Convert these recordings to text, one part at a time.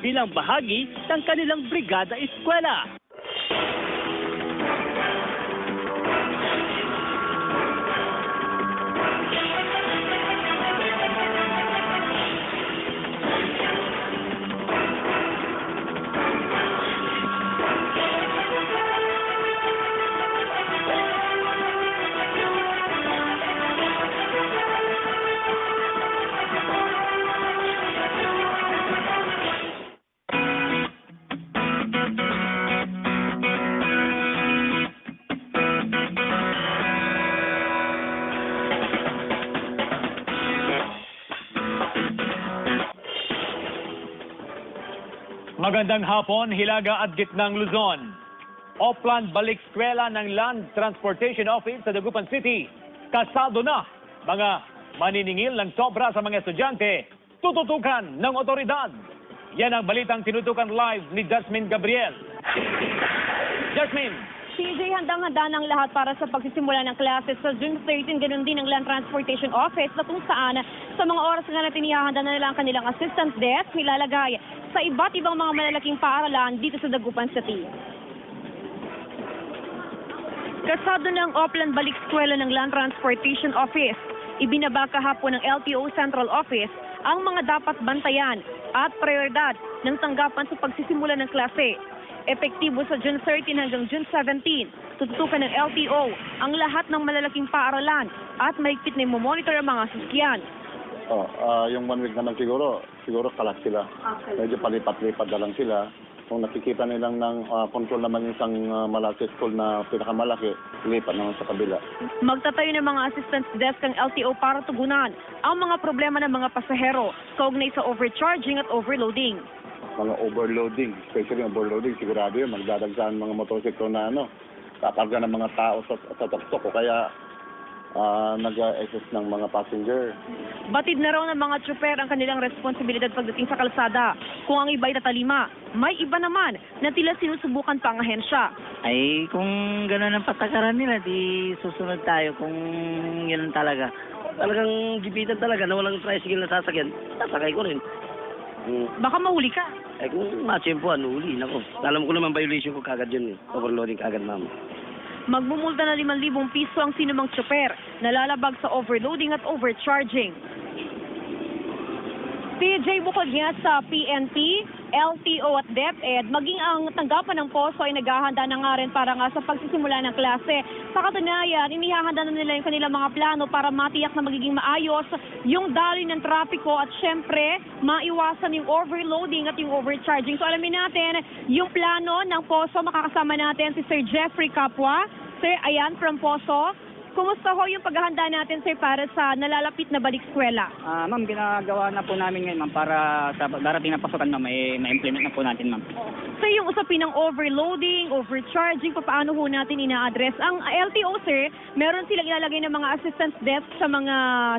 bilang bahagi ng kanilang brigada eskwela. Magandang hapon, Hilaga at Gitnang Luzon. Oplan balik eskwela ng Land Transportation Office sa Dagupan City. Kasado na mga maniningil ng sobra sa mga estudyante, tututukan ng otoridad. Yan ang balitang tinutukan live ni Jasmine Gabriel. Jasmine! CJ, handang-handa ng lahat para sa pagsisimula ng classes sa June 13. Ganun din ang Land Transportation Office na kung saan sa mga oras na natin ihahanda na nila ang kanilang assistance desk nilalagay sa iba't ibang mga malalaking paaralan dito sa Dagupan City. Kasado ng Oplan balik eskwela ng Land Transportation Office, ibinaba kahapon ng LTO Central Office ang mga dapat bantayan at prioridad ng tanggapan sa pagsisimula ng klase. Epektibo sa June 13 hanggang June 17, tututukan ng LTO ang lahat ng malalaking paaralan at mahigpit na monitor ang mga sasakyan. Yung 1 week naman siguro kalat sila. Medyo palipat-lipat na lang sila. Kung nakikita nilang ng control naman yung isang malaki school na pinakamalaki, lipat naman sa kabila. Magtatayo ng mga assistance desk ang LTO para tugunan ang mga problema ng mga pasahero kaugnay sa overcharging at overloading. Mga overloading, especially overloading, sigurado yun, magdadagsahan mga motorsiklo na kakarga ng mga tao sa tuktok o kaya nag-excess ng mga passenger. Batid na raw ng mga tsuper ang kanilang responsibilidad pagdating sa kalsada. Kung ang iba'y tatalima, may iba naman na tila sinusubukan pa ang ahensya. Ay, kung gano'n ang patakaran nila, di susunod tayo kung yun talaga. Talagang gibitan talaga na walang tricycle na sasakyan, sasakay ko rin. Baka mahuli ka. Eh kung matsyempoan, huli. Nako, alam ko naman violation ko kagad yun eh. Overloading kagad, ma'am. Magmumulta na 5,000 piso ang sinumang tsuper na lalabag sa overloading at overcharging. PJ, bukod nga sa PNP, LTO at DepEd, maging ang tanggapan ng POSO ay naghahanda na nga rin para nga sa pagsisimula ng klase. Sa katunayan, inihahanda na nila yung kanilang mga plano para matiyak na magiging maayos yung daloy ng trapiko at syempre, maiwasan yung overloading at yung overcharging. So alamin natin, yung plano ng POSO, makakasama natin si Sir Jeffrey Capua. Sir, ayan from POSO. Kumusta ho yung paghahanda natin, sir, para sa nalalapit na balik eskwela? Ma'am, ginagawa na po namin ngayon, ma'am, para sa darating na pasukan, ma'am, ma-implement na po natin, ma'am. So yung usapin ng overloading, overcharging, paano ho natin ina-address? Ang LTO, sir, meron silang ilalagay ng mga assistance desk sa mga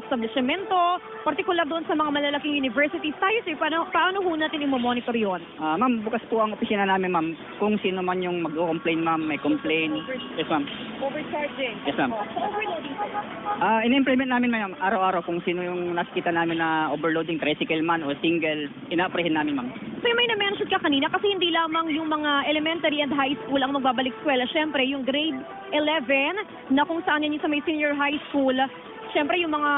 establishmento, particular doon sa mga malalaking universities. Tayo, sir, paano ho natin i-monitor yun? Ma'am, bukas po ang opisina namin, ma'am. Kung sino man yung mag-complain, ma'am, may complain. Yes, ma'am. Overcharging? Yes, ma'am. Overloading, sir? In-implement namin, ma'am, araw-araw kung sino yung nakikita namin na overloading, tricycle man o single, ina-apprehend namin, ma'am. So may na-mention ka kanina kasi hindi lamang yung mga elementary and high school ang magbabalik eskwela. Siyempre, yung grade 11 na kung saan yan yung sa may senior high school, siyempre yung mga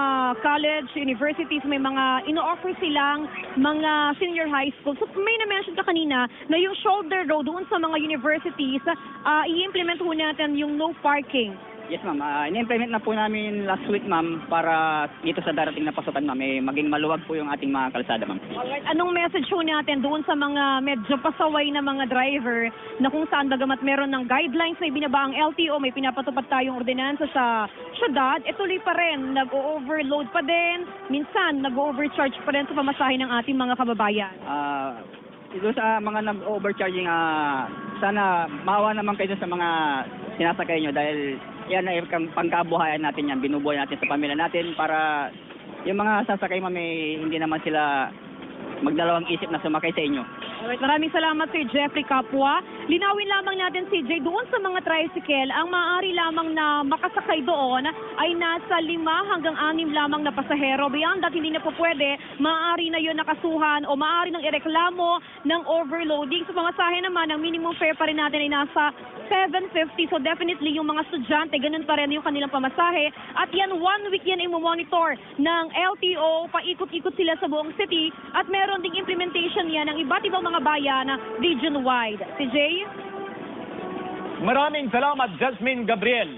college, universities, may mga ino-offer silang mga senior high school. So may na-mention ka kanina na yung shoulder road doon sa mga universities, i-implement ho natin yung no parking. Yes, ma'am. In-implement na po namin last week, ma'am, para dito sa darating na pasukan, ma'am, maging maluwag po yung ating mga kalsada, ma'am. Alright. Anong message ho natin doon sa mga medyo pasaway na mga driver na kung saan bagamat meron ng guidelines na ibinaba ang LTO, may pinapatupad tayong ordinansa sa syudad, tuloy pa rin, nag-overload pa din, minsan nag-overcharge pa rin sa pamasahe ng ating mga kababayan? Ito sa mga nag-overcharging, sana maawa naman kayo sa mga sinasakay nyo dahil yan ay pangkabuhayan natin yan, binubuhay natin sa pamilya natin para yung mga sasakay, ma'am, hindi naman sila magdalawang isip na sumakay sa inyo. Alright, maraming salamat Sir Jeffrey Capua. Linawin lamang natin CJ, doon sa mga tricycle, ang maaari lamang na makasakay doon ay nasa 5 hanggang 6 lamang na pasahero. Beyond that, hindi na po pwede, maaari na yun nakasuhan o maaari nang ireklamo ng overloading. Sa pamasahe naman, ang minimum fare pa rin natin ay nasa 750. So definitely yung mga estudyante, ganun pa rin yung kanilang pamasahe. At yan, 1 week yan i-monitor ng LTO, paikot-ikot sila sa buong city. At meron ding implementation yan ng iba't ibang mga bayan region-wide. Si Jay? Maraming salamat, Jasmine Gabriel.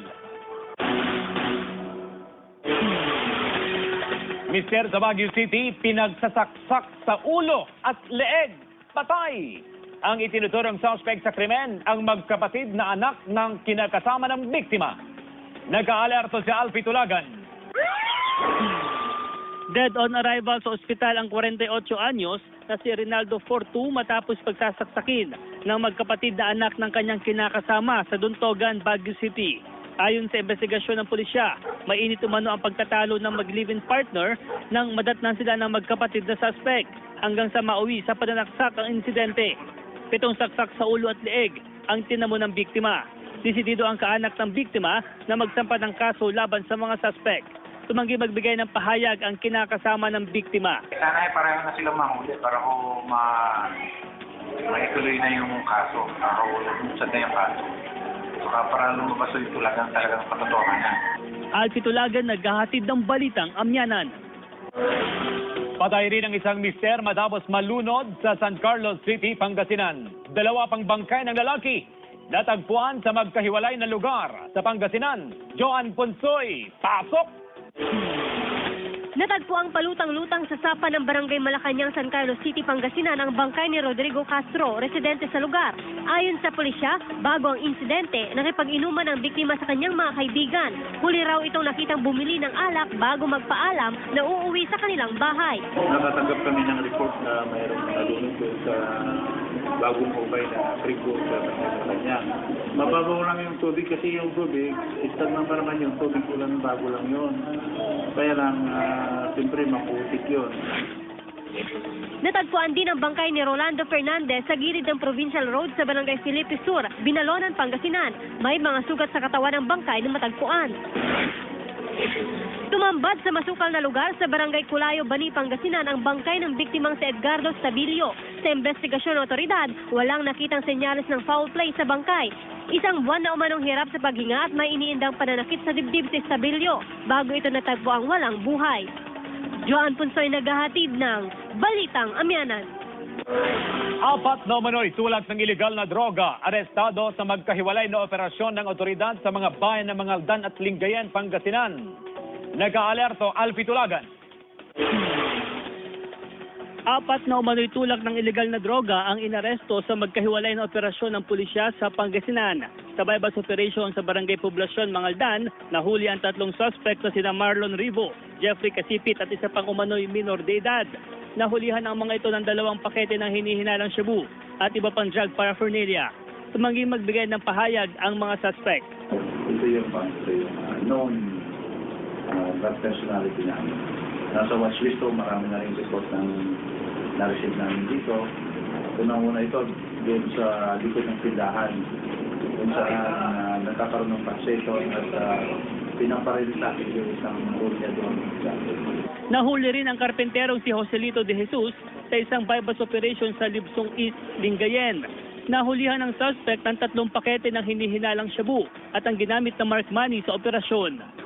Mister sa Baguio City, pinagsasaksak sa ulo at leeg. Patay! Ang itinuturong suspect sa krimen, ang magkapatid na anak ng kinakasama ng biktima. Nag-aalerto si Alfie Tulagan. Dead on arrival sa ospital ang 48 anyos na si Rinaldo Fortu matapos pagsasaksakin ng magkapatid na anak ng kanyang kinakasama sa Duntogan, Baguio City. Ayon sa investigasyon ng pulisya, mainit umano ang pagtatalo ng mag-live-in partner nang madatnan sila ng magkapatid na suspect hanggang sa mauwi sa pananaksak ang insidente. 7 saksak sa ulo at leeg ang tinamo ng biktima. Desidido ang kaanak ng biktima na magsampa ng kaso laban sa mga suspect. Tumanggi magbigay ng pahayag ang kinakasama ng biktima. Sana ay pareho na sila mahuli para ko maituloy na yung kaso. Para ko lumusad na yung kaso. Saka para lumabas yung tulagang talagang patotohanan. Alfie Tulagan naghahatid ng balitang amyanan. Patay rin ang isang mister matapos malunod sa San Carlos City, Pangasinan. 2 pang bangkay ng lalaki natagpuan sa magkahiwalay na lugar sa Pangasinan. Joan Ponsoy, pasok! Natagpo ang palutang-lutang sa sapa ng Barangay Malacañang, San Carlos City, Pangasinan ang bangkay ni Rodrigo Castro, residente sa lugar. Ayon sa pulisya, bago ang insidente, nakipag-inuman ang biktima sa kanyang mga kaibigan. Huli raw itong nakitang bumili ng alak bago magpaalam na uuwi sa kanilang bahay. Nakatanggap kami ng report na mayroong nalunod doon sa bagong hukay na trigo sa kanya. Mababaw lang yung tubig kasi yung tubig, istag pa naman yung tubig ulan bago lang yun. Kaya lang, siyempre maputik yun. Natagpuan din ang bangkay ni Rolando Fernandez sa gilid ng Provincial Road sa Barangay Felipe Sur, Binalonan, Pangasinan. May mga sugat sa katawan ng bangkay na matagpuan. Tumambad sa masukal na lugar sa Barangay Culayo, Bani, Pangasinan ang bangkay ng biktimang si Edgardo Stabilio. Sa investigasyon ng otoridad, walang nakitang senyales ng foul play sa bangkay. Isang buwan na umanong hirap sa paghinga at may iniindang pananakit sa dibdib si Stabilio bago ito natagpo ang walang buhay. Joan Ponsoy naghahatid ng Balitang Amyanan. 4 na umano'y tulak ng ilegal na droga, arestado sa magkahiwalay na operasyon ng otoridad sa mga bayan ng Mangaldan at Lingayen, Pangasinan. Nag-aalerto, Alfie Tulagan. 4 na umano'y tulak ng ilegal na droga ang inaresto sa magkahiwalay na operasyon ng pulisya sa Pangasinan. Sa bypass operation sa Barangay Poblacion, Mangaldan, nahuli ang 3 suspect na sina Marlon Rivo, Jeffrey Casipit at isa pang umano'y minor de edad. Nahulihan ang mga ito ng 2 pakete ng hinihinalang shabu at iba pang drug paraphernalia. Tumanggi magbigay ng pahayag ang mga suspect. Ito yung known drug personality namin. Nasa watchlist to, marami na rin report ng na-receive namin dito. Unang-una ito, doon sa likod ng tindahan. Doon sa nagkakaroon ng taxation at pinaparilita yung isang urya doon. Nahuli rin ang karpenterong si Joselito de Jesus sa isang bypass operation sa Libsong East, Lingayen. Nahulihan ng suspect ng 3 pakete ng hinihinalang shabu at ang ginamit na mark money sa operasyon.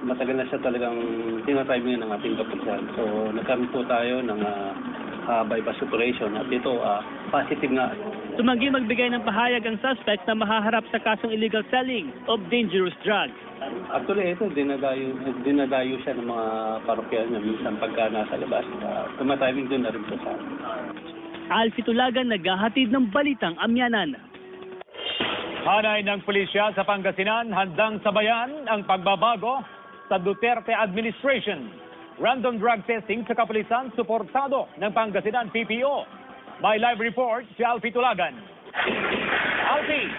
Matagal na siya talagang tinatime ng ating kapulisan. So nagkamit po tayo ng bypass operation at ito positive nga. Tumanggi magbigay ng pahayag ang suspect na mahaharap sa kasong illegal selling of dangerous drugs. Actually ito, dinadayo siya ng mga parokya niya minsan pagka nasa labas. Tumatiming doon na rin po sa Alfie Tulagan naghahatid ng Balitang Amyanan. Hanay ng pulisya sa Pangasinan, handang sabayan ang pagbabago sa Duterte administration. Random drug testing sa kapulisan, suportado ng Pangasinan PPO. May live report si Alfie Tulagan. Alfie!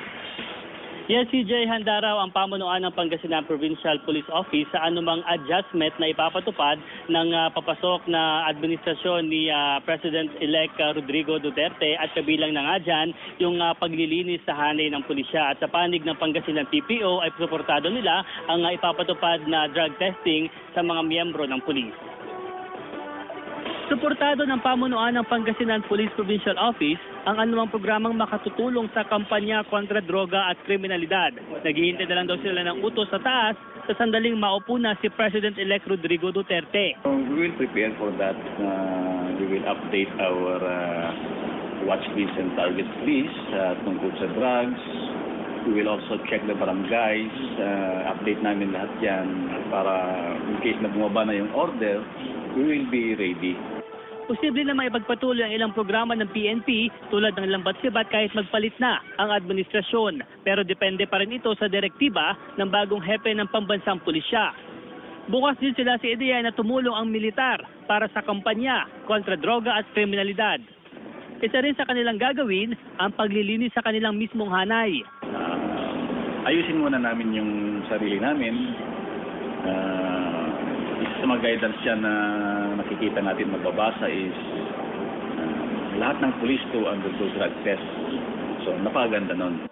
Yes, CJ, handa raw ang pamunuan ng Pangasinan Provincial Police Office sa anumang adjustment na ipapatupad ng papasok na administrasyon ni President-elect Rodrigo Duterte at kabilang na nga dyan yung paglilinis sa hanay ng pulisya. At sa panig ng Pangasinan PPO ay suportado nila ang ipapatupad na drug testing sa mga miyembro ng pulis. Suportado ng pamunuan ng Pangasinan Police Provincial Office ang anumang programang makatutulong sa kampanya kontra droga at kriminalidad. Naghihintay na lang daw sila ng utos sa taas sa sandaling maupo na si President-elect Rodrigo Duterte. We will prepare for that. We will update our watch list and target list tungkol sa drugs. We will also check the barangays. Update namin lahat yan para in case na bumaba na yung order, we will be ready. Posible na maipagpatuloy ang ilang programa ng PNP tulad ng lambat-sibat kahit magpalit na ang administrasyon. Pero depende pa rin ito sa direktiba ng bagong hepe ng pambansang pulisya. Bukas din sila si ideya na tumulong ang militar para sa kampanya kontra droga at kriminalidad. Isa rin sa kanilang gagawin ang paglilinis sa kanilang mismong hanay. Ayusin muna namin yung sarili namin. Isa sa mga guidance yan na nakikita natin magbabasa is lahat ng police to undergo drug test. So napakaganda nun.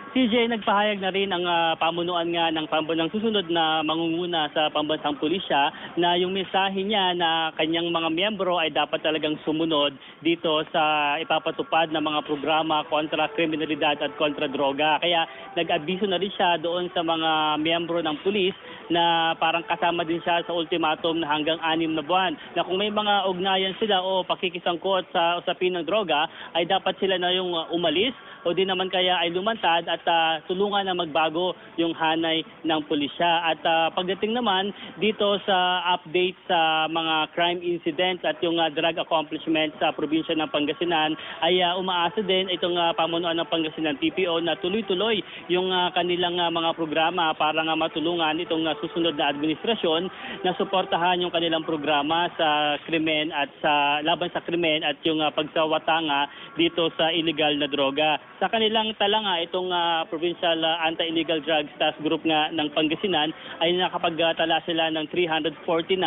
CJ, nagpahayag na rin ang pamunuan nga ng susunod na mangunguna sa pambansang pulisya na yung mensahe niya na kanyang mga miyembro ay dapat talagang sumunod dito sa ipapatupad ng mga programa kontra kriminalidad at kontra droga. Kaya nag-abiso na rin siya doon sa mga miyembro ng pulis na parang kasama din siya sa ultimatum na hanggang 6 na buwan. Na kung may mga ugnayan sila o pakikisangkot sa usapin ng droga, ay dapat sila na yung umalis o di naman kaya ay lumantad at tulungan na magbago yung hanay ng pulisya. At pagdating naman dito sa update sa mga crime incidents at yung drug accomplishment sa probinsya ng Pangasinan, ay umaasa din itong pamunuan ng Pangasinan PPO na tuloy-tuloy yung kanilang mga programa para nga matulungan itong susunod na administrasyon na suportahan yung kanilang programa sa krimen at sa laban sa krimen at yung pagsawatanga dito sa illegal na droga. Sa kanilang talanga, itong Provincial Anti-Illegal Drugs Task Group nga ng Pangasinan ay nakapagtala sila ng 349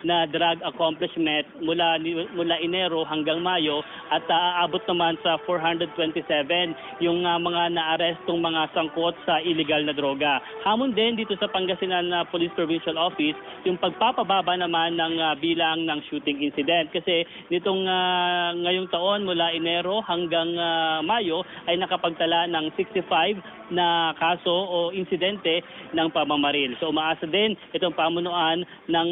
na drug accomplishment mula Enero hanggang Mayo at aabot naman sa 427 yung mga naarestong mga sangkot sa illegal na droga. Hamon din dito sa Pangasinan Police Provincial Office yung pagpapababa naman ng bilang ng shooting incident kasi nitong ngayong taon mula Enero hanggang Mayo ay nakapagtala ng 65 na kaso o insidente ng pamamaril. So umaasa din itong pamunuan ng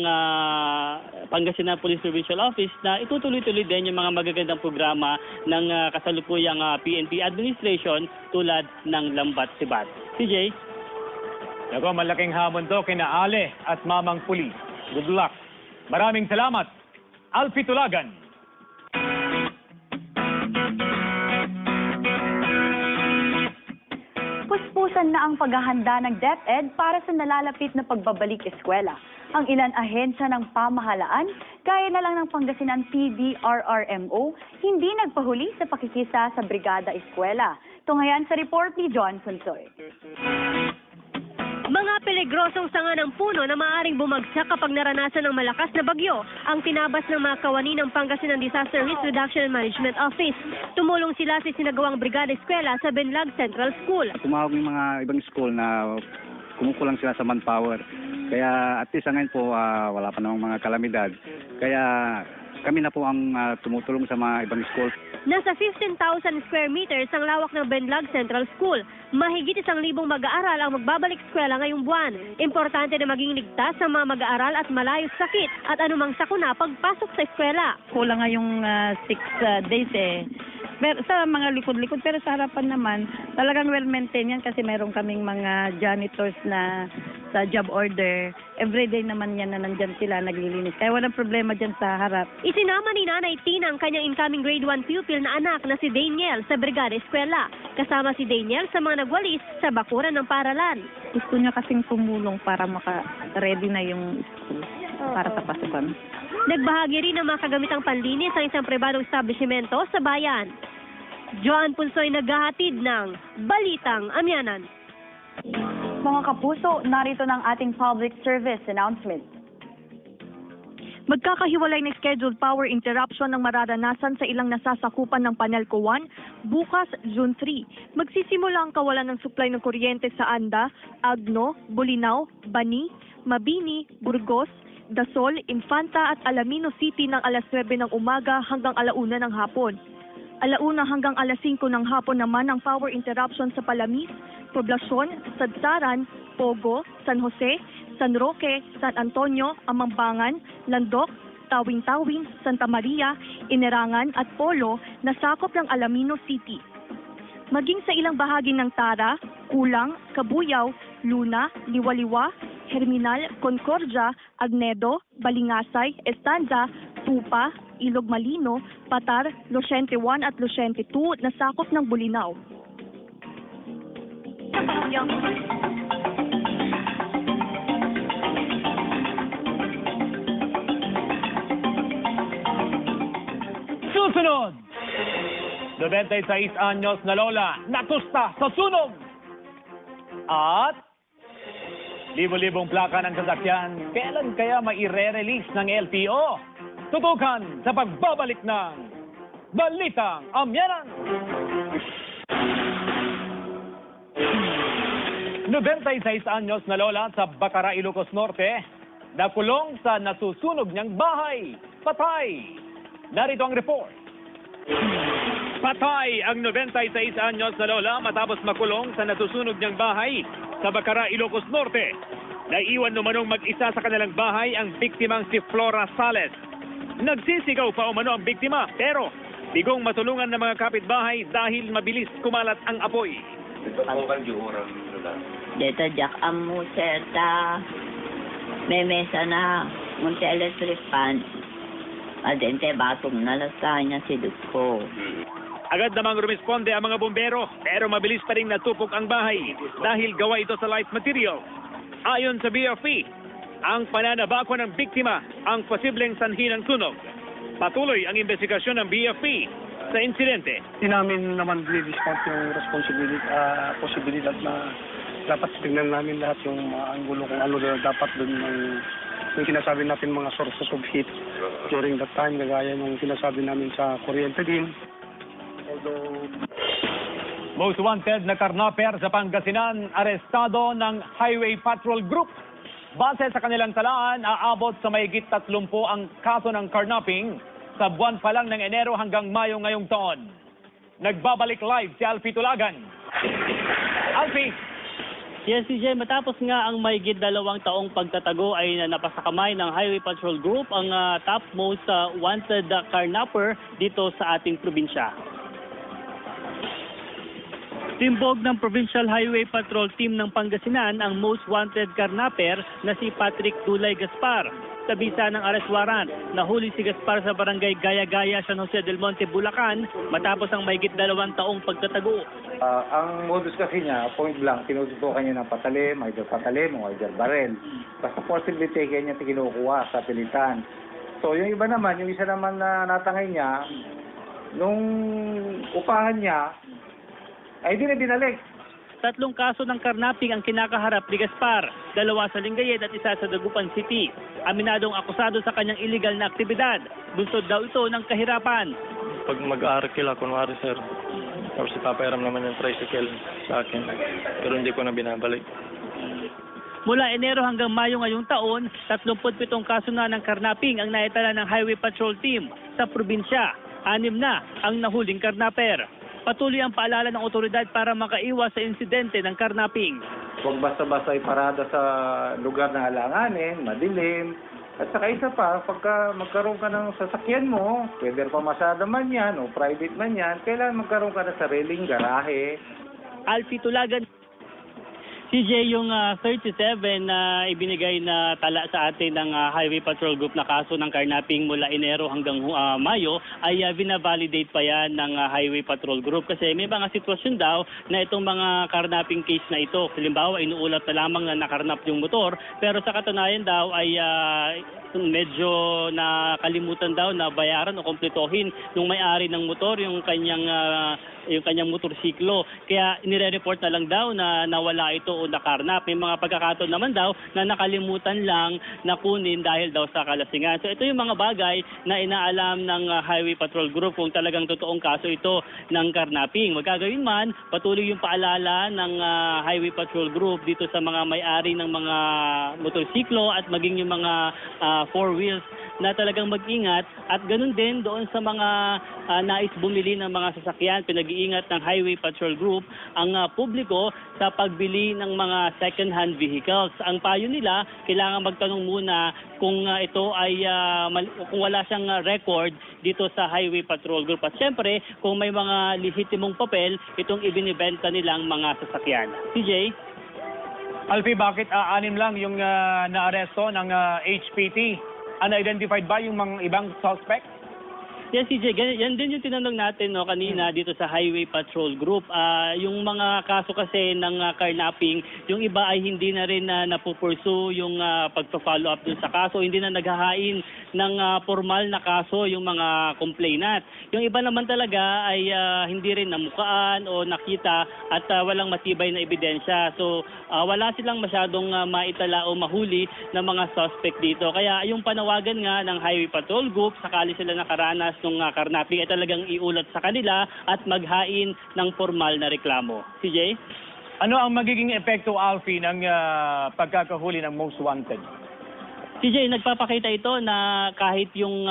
Pangasinan Police Provincial Office na itutuloy-tuloy din yung mga magagandang programa ng kasalukuyang PNP administration tulad ng lambat-sibat. CJ? Ako, malaking hamon to kina Ale at Mamang Pulis. Good luck. Maraming salamat. Alfie Tulagan. Puspusan na ang paghahanda ng DepEd para sa nalalapit na pagbabalik eskwela. Ang ilan ahensya ng pamahalaan, gaya na lang ng Pangasinan PDRRMO, hindi nagpahuli sa pakikisa sa Brigada Eskwela. Tunghayan sa report ni John Sonsoy. Mga peligrosong sanga ng puno na maaaring bumagsak kapag naranasan ng malakas na bagyo ang tinabas ng mga kawani ng Pangasinan Disaster Risk Reduction and Management Office. Tumulong sila sa sinagawang Brigada Eskwela sa Benlag Central School. Tumawag yung mga ibang school na kumukulang sila sa manpower. Kaya at least ngayon po wala pa namang mga kalamidad. Kaya kami na po ang tumutulong sa mga ibang school. Nasa 15,000 square meters ang lawak ng Benlag Central School. Mahigit 1,000 mag-aaral ang magbabalik eskwela ngayong buwan. Importante na maging ligtas sa mga mag-aaral at malayo sa sakit at anumang sakuna pagpasok sa eskwela. Kulang nga yung 6 days eh. Pero sa mga likod-likod, pero sa harapan naman, talagang well-maintained yan kasi meron kaming mga janitors na sa job order. Everyday naman yan na nandyan sila, naglilinis. Kaya walang problema dyan sa harap. Isinama ni Nanay Tina ang kanyang incoming grade 1 pupil na anak na si Daniel sa Brigada Eskwela. Kasama si Daniel sa mga nagwalis sa bakuran ng paralan. Gusto niya kasing tumulong para maka-ready na yung school para sa pasukan. Nagbahagi rin ng mga kagamitang panlinis sa isang pribadong establishmento sa bayan. Joan Punsoy naghahatid ng Balitang Amyanan. Mga kapuso, narito ng ating public service announcement. Magkakahiwalay na scheduled power interruption ng mararanasan sa ilang nasasakupan ng Panelco 1 bukas June 3. Magsisimula ang kawalan ng supply ng kuryente sa Anda, Agno, Bolinao, Bani, Mabini, Burgos, Dasol, Infanta at Alaminos City ng alas 9 ng umaga hanggang 1:00 ng hapon. 1:00 hanggang alas 5 ng hapon naman ang power interruption sa Palamis, Poblasyon, Sadsaran, Pogo, San Jose, San Roque, San Antonio, Amambangan, Landok, Tawing-Tawing, Santa Maria, Inerangan at Polo na sakop ng Alaminos City. Maging sa ilang bahagi ng Tara, Kulang, Kabuyaw, Luna, Liwaliwa, Herminal, Concordia, Agnedo, Balingasay, Estanza, Tupa, Ilog Malino, Patar, Losiente 1 at Losiente 2 na sakop ng Bolinao. Susunod! 96 anyos na lola, natusta sa sunog! At libo-libong plaka ng sasakyan, kailan kaya maire-release ng LTO? Tutukan sa pagbabalik ng Balitang Amyanan! 96 anyos na lola sa Bacara, Ilocos Norte, nakulong sa nasusunog niyang bahay. Patay! Narito ang report. Patay ang 96 anyos na lola matapos makulong sa nasusunog niyang bahay sa Bacara, Ilocos Norte. Naiwan numanong mag-isa sa kanilang bahay ang biktimang si Flora Sales. Nagsisigaw pa umano ang biktima pero bigong matulungan ng mga kapitbahay dahil mabilis kumalat ang apoy. Dito Jack Amu Serta Memesa na Munti Electric Pan Adente batong nalasay niya si Dutko. Agad namang rumisponde ang mga bombero pero mabilis pa rin natupok ang bahay dahil gawa ito sa light material. Ayon sa BFP, ang pananabako ng biktima ang posibleng sanhi ng sunog. Patuloy ang investigasyon ng BFP sa insidente. Hindi namin naman di-discount yung posibilidad na dapat tingnan namin lahat yung mga anggulo kung ano na dapat dun yung sinasabi natin mga sources of heat during that time, kagaya yung sinasabi namin sa kuryente din. Although Most wanted na karnaper sa Pangasinan, arestado ng Highway Patrol Group. Base sa kanilang talaan, aabot sa mahigit 30 ang kaso ng carnapping sa buwan pa lang ng Enero hanggang Mayo ngayong taon. Nagbabalik live si Alfie Tulagan. Alfie! Yes, CJ, matapos nga ang mahigit 2 taong pagtatago ay napasakamay ng Highway Patrol Group ang topmost wanted carnapper dito sa ating probinsya. Timbog ng Provincial Highway Patrol Team ng Pangasinan ang most wanted carnapper na si Patrick Dulay Gaspar. Sa bisa ng arrest warrant, nahuli si Gaspar sa barangay Gaya-Gaya, San Jose del Monte, Bulacan matapos ang mahigit 2 taong pagtatago. Ang modus kasi niya, point blank, tinututukan niya ng patalim, either patalim o either barel. Basta possibility kaya niya kinukuha sa pilitan. So yung iba naman, yung isa naman na natangay niya, nung upahan niya, ay di na binalik. 3 kaso ng karnapping ang kinakaharap ni Gaspar, 2 sa Lingayen at 1 sa Dagupan City. Aminadong akusado sa kanyang illegal na aktibidad. Bunsod daw ito ng kahirapan. pag mag-aarakil ako, kunwari sir, tapos ipapairam naman yung tricycle sa akin, pero hindi ko na binabalik. Mula Enero hanggang Mayo ngayong taon, 37 kaso na ng karnapping ang naitala ng Highway Patrol Team sa probinsya. 6 na ang nahuling karnaper. Patuloy ang paalala ng otoridad para makaiwas sa insidente ng karnapping. Huwag basta-basta iparada sa lugar na alanganin, madilim. At saka isa pa, pagka magkaroon ka ng sasakyan mo, whether pamasada man yan o private man yan, kailangan magkaroon ka ng sariling garahe. Alfie Tulagan. CJ, yung 37 na ibinigay na tala sa atin ng Highway Patrol Group na kaso ng carnapping mula Enero hanggang Mayo ay binavalidate pa yan ng Highway Patrol Group kasi may mga sitwasyon daw na itong mga carnapping case na ito. Halimbawa, inuulat na lamang na nakarnap yung motor pero sa katunayan daw ay medyo nakalimutan daw na bayaran o kumpletuhin nung may-ari ng motor yung kanyang motorsiklo. Kaya nire-report na lang daw na nawala ito o nakarnap. May mga pagkakataon naman daw na nakalimutan lang na kunin dahil daw sa kalasingan. So ito yung mga bagay na inaalam ng Highway Patrol Group kung talagang totoong kaso ito ng karnapping. Magkagawin man, patuloy yung paalala ng Highway Patrol Group dito sa mga may-ari ng mga motorsiklo at maging yung mga four wheels na talagang mag-ingat at ganun din doon sa mga nais bumili ng mga sasakyan. Pinag-iingat ng Highway Patrol Group ang publiko sa pagbili ng mga second-hand vehicles. Ang payo nila, kailangan magtanong muna kung ito ay kung wala siyang record dito sa Highway Patrol Group. At syempre, kung may mga lehitimong papel, itong ibinibenta nilang mga sasakyan. CJ? Alfie, bakit 6 lang yung naaresto ng HPT? Unidentified ba yung mga ibang suspect? Yes, CJ, yan din yung tinanong natin kanina dito sa Highway Patrol Group. Yung mga kaso kasi ng carnapping, yung iba ay hindi na rin napupursue yung pagpa-follow up dun sa kaso. Hindi na naghahain ng formal na kaso yung mga complainant. Yung iba naman talaga ay hindi rin namukaan o nakita at walang matibay na ebidensya. So wala silang masyadong maitala o mahuli na mga suspect dito. Kaya yung panawagan nga ng Highway Patrol Group, sakali sila nakaranas ng karnapping ay talagang iulat sa kanila at maghain ng formal na reklamo. CJ? Ano ang magiging epekto, Alfie, ng pagkakahuli ng most wanted? CJ, nagpapakita ito na kahit yung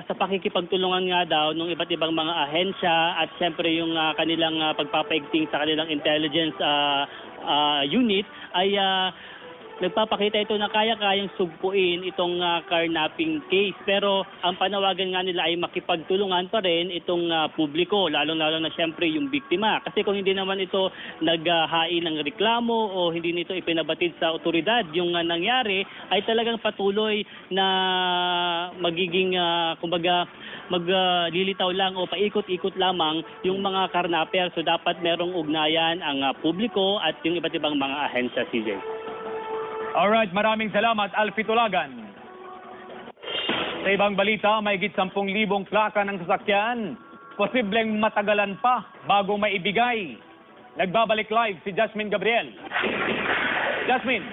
sa pakikipagtulungan nga daw ng iba't ibang mga ahensya at siyempre yung kanilang pagpapaigting sa kanilang intelligence unit ay nagpapakita ito na kaya-kayang sugpuin itong carnapping case. Pero ang panawagan nga nila ay makipagtulungan pa rin itong publiko, lalong-lalo na siyempre yung biktima. Kasi kung hindi naman ito naghain ng reklamo o hindi nito ipinabatid sa otoridad yung nangyari, ay talagang patuloy na magiging, kumbaga, maglilitaw lang o paikot-ikot lamang yung mga karnaper. So dapat merong ugnayan ang publiko at yung iba't ibang mga ahensya, CJ. Alright, maraming salamat, Alfie Tulagan. Sa ibang balita, may higit 10,000 plaka ng sasakyan. Posibleng matagalan pa bago maibigay. Nagbabalik live si Jasmine Gabriel. Jasmine.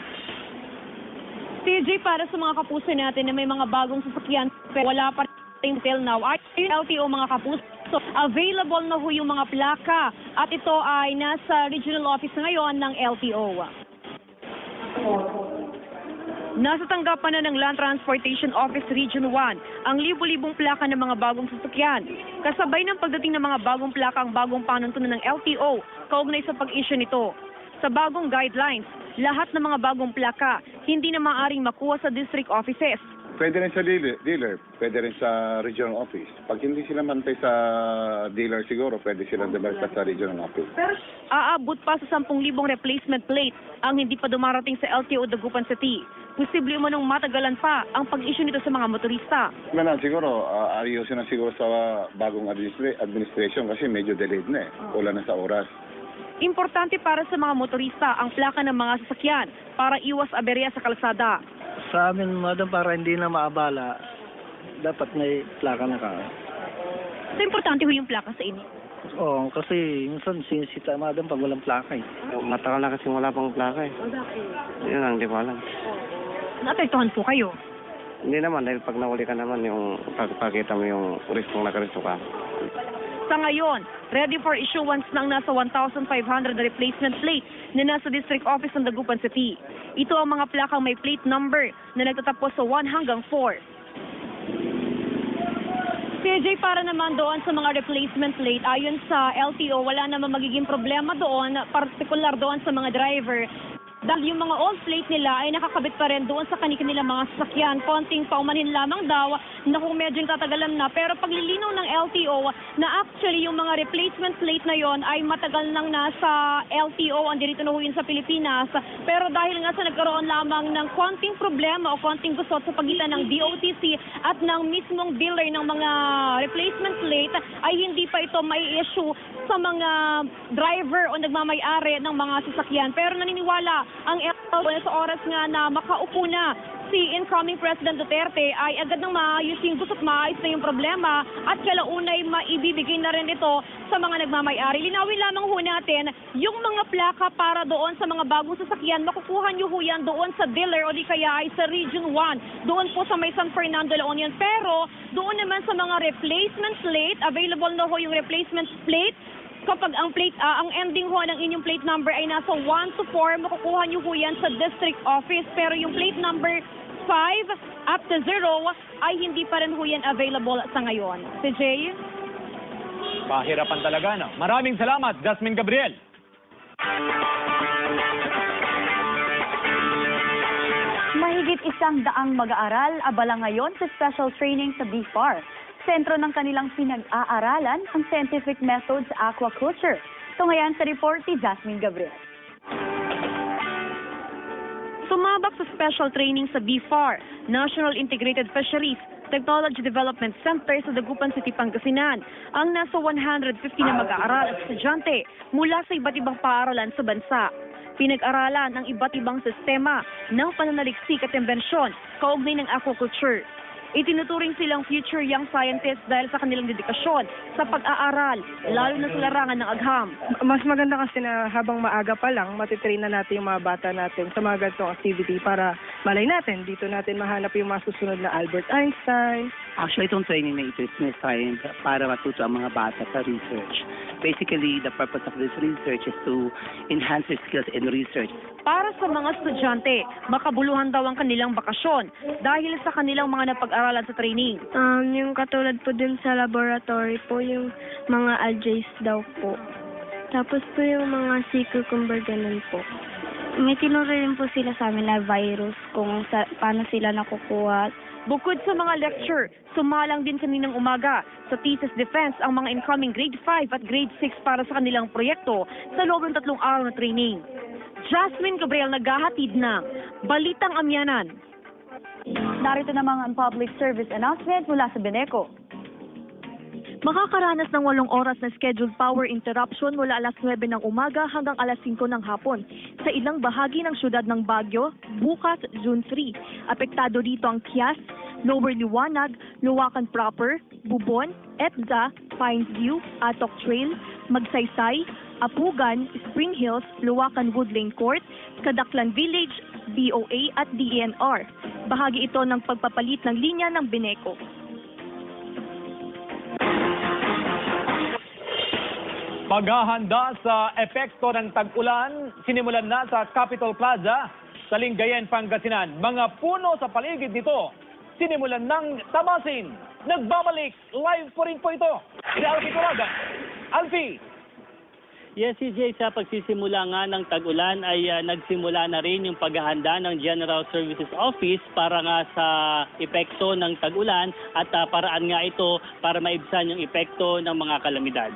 CJ, para sa mga kapuso natin na may mga bagong sasakyan pero wala pa rin till now, ay LTO mga kapuso. So, available na ho yung mga plaka at ito ay nasa regional office ngayon ng LTO. Nasa tanggapan na ng Land Transportation Office Region 1 ang libu-libong plaka ng mga bagong sasakyan. Kasabay ng pagdating ng mga bagong plaka ang bagong panuntunan ng LTO kaugnay sa pag-issue nito. Sa bagong guidelines, lahat ng mga bagong plaka hindi na maaaring makuha sa district offices. Pwede rin sa dealer, pwede rin sa regional office. Pag hindi sila mantay sa dealer siguro, pwede silang dumalipat sa regional office. Pero aabot pa sa 10,000 replacement plate ang hindi pa dumarating sa LTO Dagupan City. Posible umanong matagalan pa ang pag-issue nito sa mga motorista. Siguro, ayusin na siguro sa bagong administration kasi medyo delayed na eh. Wala na sa oras. Importante para sa mga motorista ang plaka ng mga sasakyan para iwas aberya sa kalsada. Sa amin, madam, para hindi na maabala, dapat may plaka na ka. So, importante ho yung plaka sa inyo. Oo, kasi minsan sinisita, madam, pag walang plaka eh. Matagal na kasi wala pang plaka eh. Yun ang di ko alam. Naapektuhan po kayo. Hindi naman, dahil pag nahuli ka naman, yung pagpakita mo yung riskong nakaristo ka. Sa ngayon, ready for issuance ng nasa 1,500 replacement plate na nasa district office ng Dagupan City. Ito ang mga plakang may plate number na nagtatapos sa 1 hanggang 4. CJ, para naman doon sa mga replacement plate, ayon sa LTO, wala naman magiging problema doon, partikular doon sa mga driver dahil yung mga old plate nila ay nakakabit pa rin doon sa kanilang mga sasakyan. Konting paumanhin lamang daw na kung medyo tatagalan na. Pero paglilinaw ng LTO na actually yung mga replacement plate na yon ay matagal nang nasa LTO, andito na ho yun sa Pilipinas. Pero dahil nga sa nagkaroon lamang ng konting problema o konting gusot sa pagitan ng DOTC at ng mismong dealer ng mga replacement plate, ay hindi pa ito mai-issue sa mga driver o nagmamay-ari ng mga sasakyan. Pero naniniwala ang LTO sa oras nga na makaupo na si incoming President Duterte ay agad nang maayos yung gusto't maayos na yung problema at kalaunay maibibigay na rin ito sa mga nagmamay-ari. Linawin lamang ho natin yung mga plaka para doon sa mga bagong sasakyan. Makukuha nyo ho yan doon sa dealer o di kaya ay sa Region 1. Doon po sa may San Fernando, La Union. Pero doon naman sa mga replacement plate, available na ho yung replacement plate. Kapag ang plate, ang ending ho ng inyong plate number ay nasa 1 to 4, makukuha nyo ho yan sa district office. Pero yung plate number 5 up to 0 ay hindi pa rin ho yan available sa ngayon. Si Jay? Pahirapan talaga, no? Maraming salamat, Jasmine Gabriel. Mahigit 100 mag-aaral abala ngayon sa special training sa BFAR. Sentro ng kanilang pinag-aaralan ang scientific methods sa aquaculture. Tungayan sa report ni Jasmine Gabriel. Sumabak sa special training sa BFAR, National Integrated Fisheries Technology Development Center sa Dagupan City, Pangasinan, ang nasa 150 na mag-aaral at estudyante mula sa iba't ibang paaralan sa bansa. Pinag-aralan ang iba't ibang sistema ng pananaliksik at imbensyon kaugnay ng aquaculture. Itinuturing silang future young scientists dahil sa kanilang dedikasyon sa pag-aaral, lalo na sa larangan ng agham. Mas maganda kasi na habang maaga pa lang, matitrain na natin yung mga bata natin sa mga ganitong activity para malay natin, dito natin mahanap yung mga susunod na Albert Einstein. Actually, itong training na ito is designed para matuto ang mga bata sa research. Basically, the purpose of this research is to enhance their skills in research. Para sa mga estudyante, makabuluhan daw ang kanilang bakasyon dahil sa kanilang mga napag-aralan sa training. Yung katulad po dun sa laboratory po, yung mga algae daw po. Tapos po yung mga sea cucumber, ganun po. May tinuro rin po sila sa amin na virus kung paano sila nakukuha. Bukod sa mga lecture, sumalang din kaninang umaga sa thesis defense ang mga incoming grade 5 at grade 6 para sa kanilang proyekto sa loob ng 3 araw na training. Jasmine Gabriel naghahatid ng Balitang Amyanan. Narito namang ang public service announcement mula sa Beneco. Makakaranas ng 8 oras na scheduled power interruption mula alas 9 ng umaga hanggang alas 5 ng hapon sa ilang bahagi ng syudad ng Baguio bukas June 3. Apektado dito ang Tias, Lower Liwanag, Luwakan Proper, Bubon, Edza, Pines View, Atok Trail, Magsaysay, Apugan, Spring Hills, Luwakan Woodlane Court, Kadaklan Village, BOA at DENR. Bahagi ito ng pagpapalit ng linya ng Beneco. Paghahanda sa epekto ng tag-ulan, sinimulan na sa Capitol Plaza sa Lingayen, Pangasinan. Mga puno sa paligid nito, sinimulan ng tamasin. Nagbabalik, live po rin po ito. Si Alfie Colaga. Alfie! Yes, CJ, sa pagsisimula nga ng tag-ulan ay nagsimula na rin yung paghahanda ng General Services Office para nga sa epekto ng tag-ulan at paraan nga ito para maibsan yung epekto ng mga kalamidad.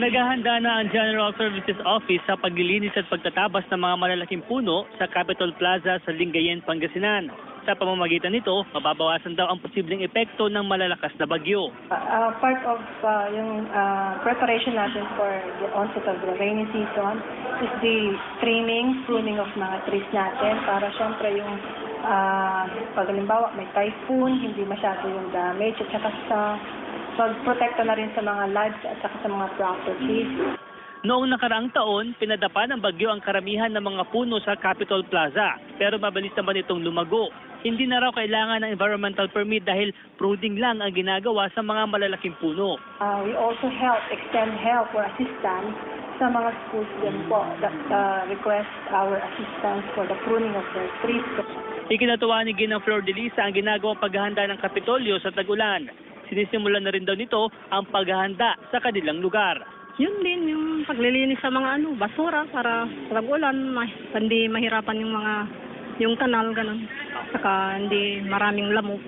Naghahanda na ang General Services Office sa paglilinis at pagtatabas ng mga malalaking puno sa Capitol Plaza sa Lingayen, Pangasinan. Sa pamamagitan nito, mababawasan daw ang posibleng epekto ng malalakas na bagyo. Part of yung preparation natin for the onset of the rainy season is the trimming, pruning of mga trees natin para syempre yung pag halimbawa may typhoon, hindi masyado yung damage at saka sa pag-protekta na rin sa mga lives at saka sa mga properties. Noong nakaraang taon, pinadapa ng bagyo ang karamihan ng mga puno sa Capitol Plaza. Pero mabilis naman itong lumago. Hindi na raw kailangan ng environmental permit dahil pruning lang ang ginagawa sa mga malalaking puno. We also extend help or assistance sa mga schools din po that request our assistance for the pruning of their trees. Ikinatuwa ni Ginang Flor de Lisa ang ginagawang paghahanda ng Kapitolyo sa tag-ulan. Sinisimulan na rin daw nito ang paghahanda sa kanilang lugar. Yun din, yung paglilinis sa mga basura para pag ulan, hindi mahirapan yung kanal, ganun. Saka hindi maraming lamok.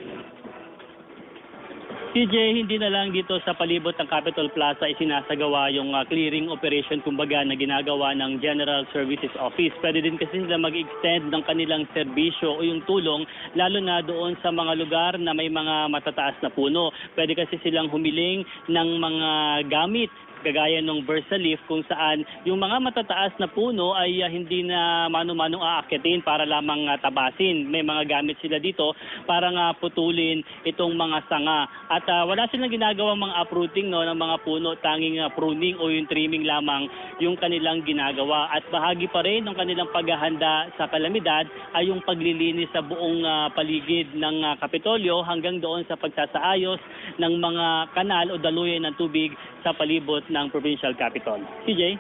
TJ, hindi na lang dito sa palibot ng Capitol Plaza isinasagawa yung clearing operation kumbaga na ginagawa ng General Services Office. Pwede din kasi sila mag-extend ng kanilang serbisyo o yung tulong lalo na doon sa mga lugar na may mga matataas na puno. Pwede kasi silang humiling ng mga gamit kagaya ng Versalift kung saan yung mga matataas na puno ay hindi na mano-manong aakyatin para lamang tabasin. May mga gamit sila dito para nga putulin itong mga sanga. At wala silang ginagawang mga uprooting ng mga puno, tanging pruning o yung trimming lamang yung kanilang ginagawa. At bahagi pa rin ng kanilang paghahanda sa kalamidad ay yung paglilinis sa buong paligid ng Kapitolyo hanggang doon sa pagsasaayos ng mga kanal o daluyan ng tubig sa palibot ng Provincial Capital. CJ?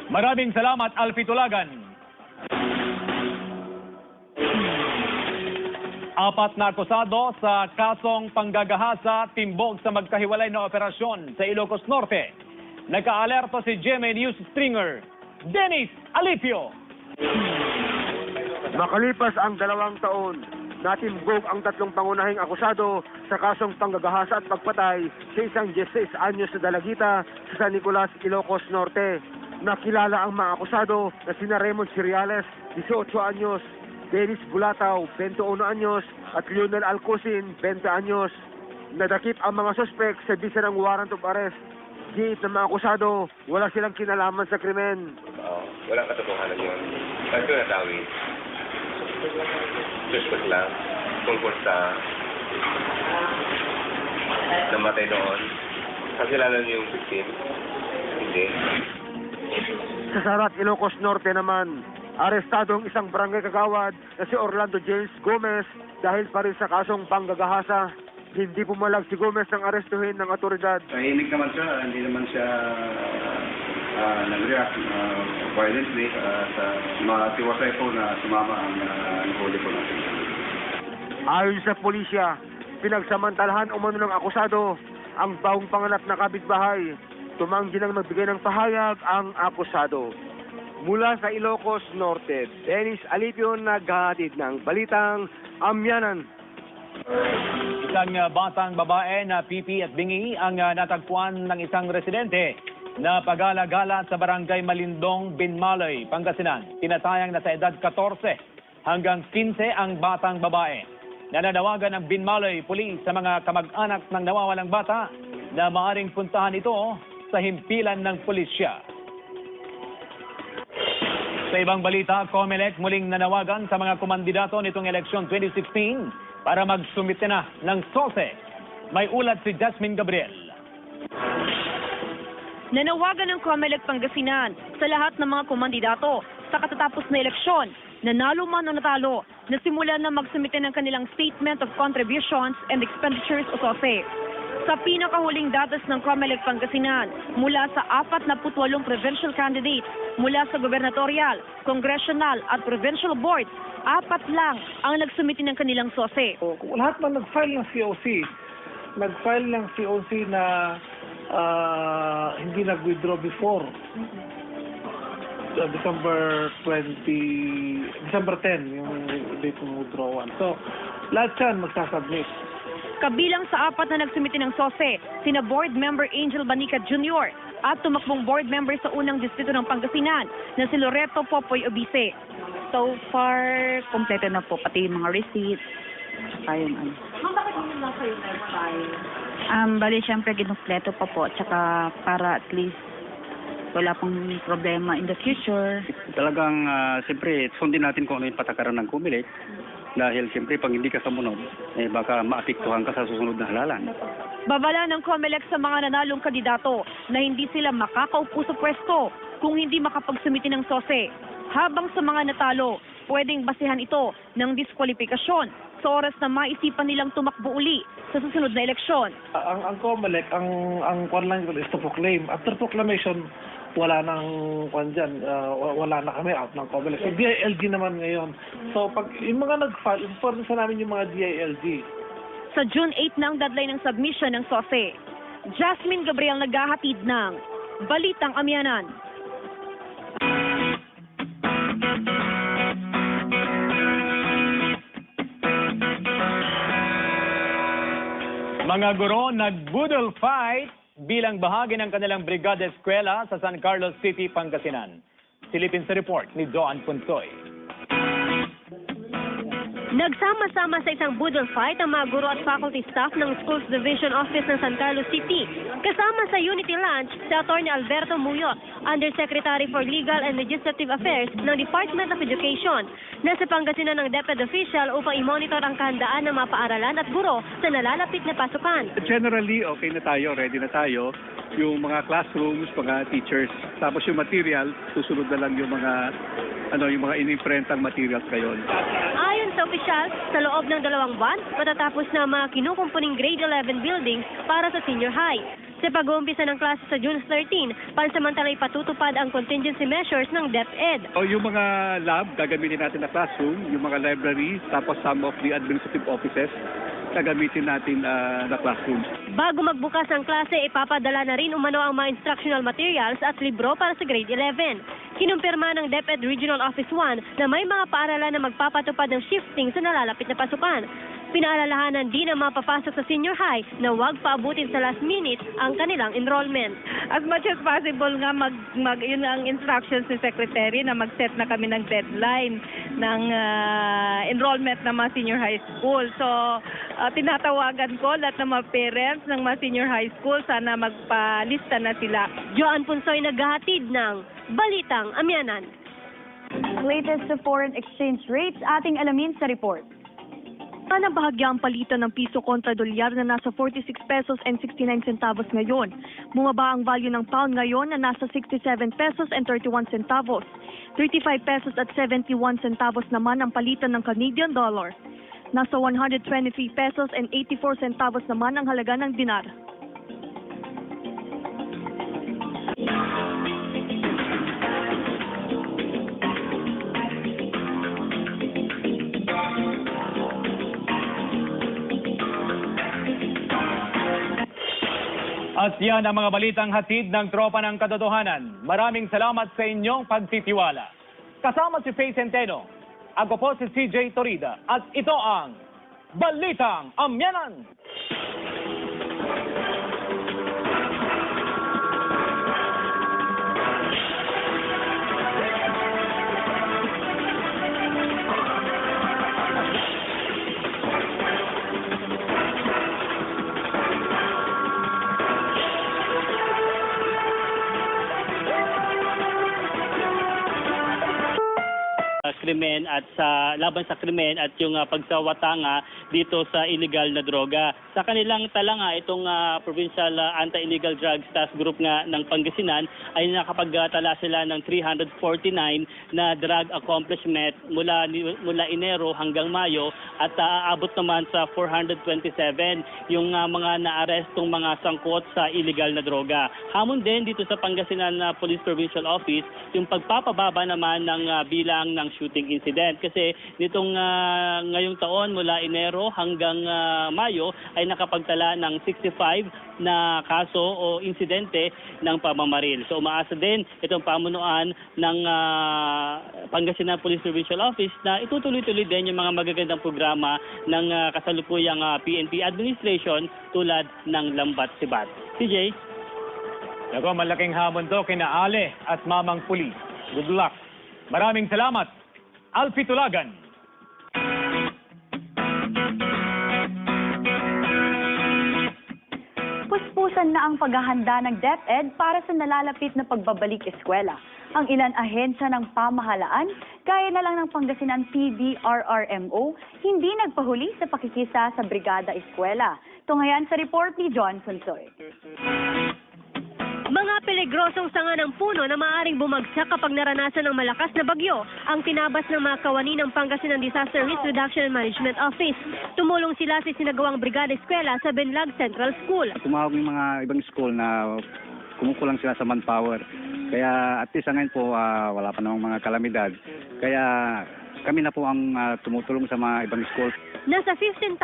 Maraming salamat, Alfie Tulagan. 4 na akusado sa kasong panggagahasa timbog sa magkahiwalay na operasyon sa Ilocos Norte. Nagka-alerto si GMA News Stringer, Dennis Alipio. Makalipas ang 2 taon, natimbog ang 3 pangunahing akusado sa kasong panggagahasa at pagpatay sa isang 16 anyos na dalagita sa San Nicolas, Ilocos Norte. Nakilala ang mga akusado na sina Raymond Ciriales, 18 anyos, Dennis Bulataw, 21 anyos, at Lionel Alcusin, 20 anyos. Nadakip ang mga suspek sa bisa ng warrant of arrest. Giit ng mga akusado, wala silang kinalaman sa krimen. Walang katotohanan yun. Bakit ko natawid? Suspect lang tungkol sa namatay doon. Kakilala niyo yung victim? Hindi. Sa Sarat, Ilocos Norte naman, arestado ang isang barangay kagawad na si Orlando James Gomez dahil pa rin sa kasong panggagahasa. Hindi pumalag si Gomez ng arestuhin ng otoridad. Tahimik naman siya, hindi naman siya nag-react violently sa matiwasay po na sumama ang nahuli po natin. Ayon sa pulisya, pinagsamantalahan umano ng akusado ang bagong panganak na kapitbahay. Tumanggi nang magbigay ng pahayag ang akusado. Mula sa Ilocos Norte, Dennis Alipio naghahatid ng balitang Amyanan. Isang batang babae na pipi at bingi ang natagpuan ng isang residente na pagala-gala sa barangay Malindong, Binmaloy, Pangasinan. Tinatayang nasa edad 14 hanggang 15 ang batang babae. Nananawagan ng Binmaloy Police sa mga kamag-anak ng nawawalang bata na maaaring puntahan ito sa himpilan ng pulisya. Sa ibang balita, COMELEC muling nanawagan sa mga kumandidato nitong eleksyon 2016 para magsumite na ng SOSE. May ulat si Jasmine Gabriel. Nanawagan ng COMELEC Pangasinan sa lahat ng mga kumandidato sa katatapos na eleksyon, nanalo man o natalo, na simulan na magsumite ng kanilang Statement of Contributions and Expenditures o SOSE. Sa pinakahuling datos ng COMELEC Pangasinan, mula sa 48 provincial candidates, mula sa gubernatorial, congressional at provincial boards, 4 lang ang nagsumite ng kanilang SOSE. Lahat man nag-file ng COC, na hindi nag-withdraw before December 10, yung date ng withdrawal. So, lahat yan magsasubmit. Kabilang sa 4 na nagsumite ng SOSE, sina Board Member Angel Banica Jr. at tumakbong board member sa unang distrito ng Pangasinan na si Loreto Popoy Obise. So far, kompleto na po, pati yung mga receipts, tsaka yung ano. Bakit hindi lang kayo nag-file? Bali, syempre, kinumpleto pa po, tsaka para at least wala pong problema in the future. Talagang, siyempre, sundin natin kung ano yung patakaran ng COMELEC. Dahil siyempre, pag hindi ka sumunod, baka maapektuhan ka sa susunod na halalan. Babala ng COMELEC sa mga nanalong kandidato na hindi sila makakaupo sa pwesto kung hindi makapagsumite ng SOSE. Habang sa mga natalo, pwedeng basihan ito ng diskwalifikasyon sa oras na maisipan nilang tumakbo uli sa susunod na eleksyon. Ang COMELEC, ang kwan lang is to proclaim. After proclamation, wala nang kwan dyan, wala na kami out ng COMELEC. So, DILG naman ngayon. So, pag yung mga nag-file, important sa namin yung mga DILG. Sa June 8 na ang deadline ng submission ng SOSE. Jasmine Gabriel naghahatid ng Balitang Amyanan. Mga guro nagbudol fight bilang bahagi ng kanilang brigada eskwela sa San Carlos City, Pangasinan. Silipin sa report ni Joan Punsoy. Nagsama-sama sa isang budol fight ang mga guro at faculty staff ng Schools Division Office ng San Carlos City. Kasama sa Unity Lunch si Atty. Alberto Muyot, Undersecretary for Legal and Legislative Affairs ng Department of Education. Nasa Pangasinan ng DepEd official upang i-monitor ang kahandaan ng mga paaralan at guro sa nalalapit na pasukan. Generally, okay na tayo, ready na tayo. Yung mga classrooms, mga teachers, tapos yung material, susunod na lang yung mga in-imprentang materials ngayon. Ayon sa opisyal, sa loob ng 2 buwan, matatapos na ang mga kinukumpuning grade 11 buildings para sa senior high. Sa pag-uumpisa ng klase sa June 13, pansamantala ipatutupad ang contingency measures ng DepEd. O yung mga lab, gagamitin natin na classroom, yung mga library, tapos some of the administrative offices, gagamitin natin na classrooms. Bago magbukas ang klase, ipapadala na rin umano ang mga instructional materials at libro para sa grade 11. Kinumpirma ng DepEd Regional Office 1 na may mga paaralan na magpapatupad ng shifting sa nalalapit na pasukan. Pinaalalahanan din ang mga papasok sa senior high na huwag paabutin sa last minute ang kanilang enrollment. As much as possible nga yun ang instructions ni Secretary na mag-set na kami ng deadline ng enrollment ng mga senior high school. So, tinatawagan ko lahat ng mga parents ng mga senior high school, sana magpalista na sila. Joan Punsoy naghahatid ng Balitang Amyanan. Latest sa foreign exchange rates, ating alamin sa report. Bahagya ang palitan ng piso kontra dolyar na nasa 46 pesos and 69 centavos ngayon. Bumaba ang value ng pound ngayon na nasa 67 pesos and 31 centavos. 35 pesos at 71 centavos naman ang palitan ng Canadian dollar. Nasa 123 pesos and 84 centavos naman ang halaga ng dinar. At yan ang mga balitang hatid ng tropa ng katotohanan. Maraming salamat sa inyong pagtitiwala. Kasama si Faye Centeno, ako po si CJ Torida at ito ang Balitang Amyanan! Krimen at sa laban sa krimen at yung pagsawatanga dito sa illegal na droga. Sa kanilang talanga, itong Provincial Anti-Illegal Drugs Task Group nga ng Pangasinan ay nakapagtala sila ng 349 na drug accomplishment mula Enero hanggang Mayo at aabot naman sa 427 yung mga naarestong mga sangkot sa illegal na droga. Hamon din dito sa Pangasinan Police Provincial Office yung pagpapababa naman ng bilang ng shooting incident kasi nitong ngayong taon mula Enero hanggang Mayo ay nakapagtala ng 65 na kaso o insidente ng pamamaril. So umaasa din itong pamunuan ng Pangasinan Police Provincial Office na itutuloy-tuloy din yung mga magagandang programa ng kasalukuyang PNP administration tulad ng Lambat Sibat. CJ? Ako, malaking hamon to kina Ale at Mamang Pulis. Good luck. Maraming salamat. Alfie Tulagan. Puspusan na ang paghahanda ng DepEd para sa nalalapit na pagbabalik eskwela. Ang ilan ahensya ng pamahalaan, gaya na lang ng Pangasinan PDRRMO, hindi nagpahuli sa pakikisa sa Brigada Eskwela. Tunghayan sa report ni John Punsoy. Mga peligrosong sanga ng puno na maaaring bumagsak kapag naranasan ng malakas na bagyo ang tinabas ng mga kawani ng Pangasinan Disaster Risk Reduction and Management Office. Tumulong sila sa sinagawang Brigada Eskwela sa Benlag Central School. Tumawag yung mga ibang school na kumukulang sila sa manpower. Kaya at least ngayon po wala pa namang mga kalamidad. Kaya kami na po ang tumutulong sa mga ibang school. Nasa 15,000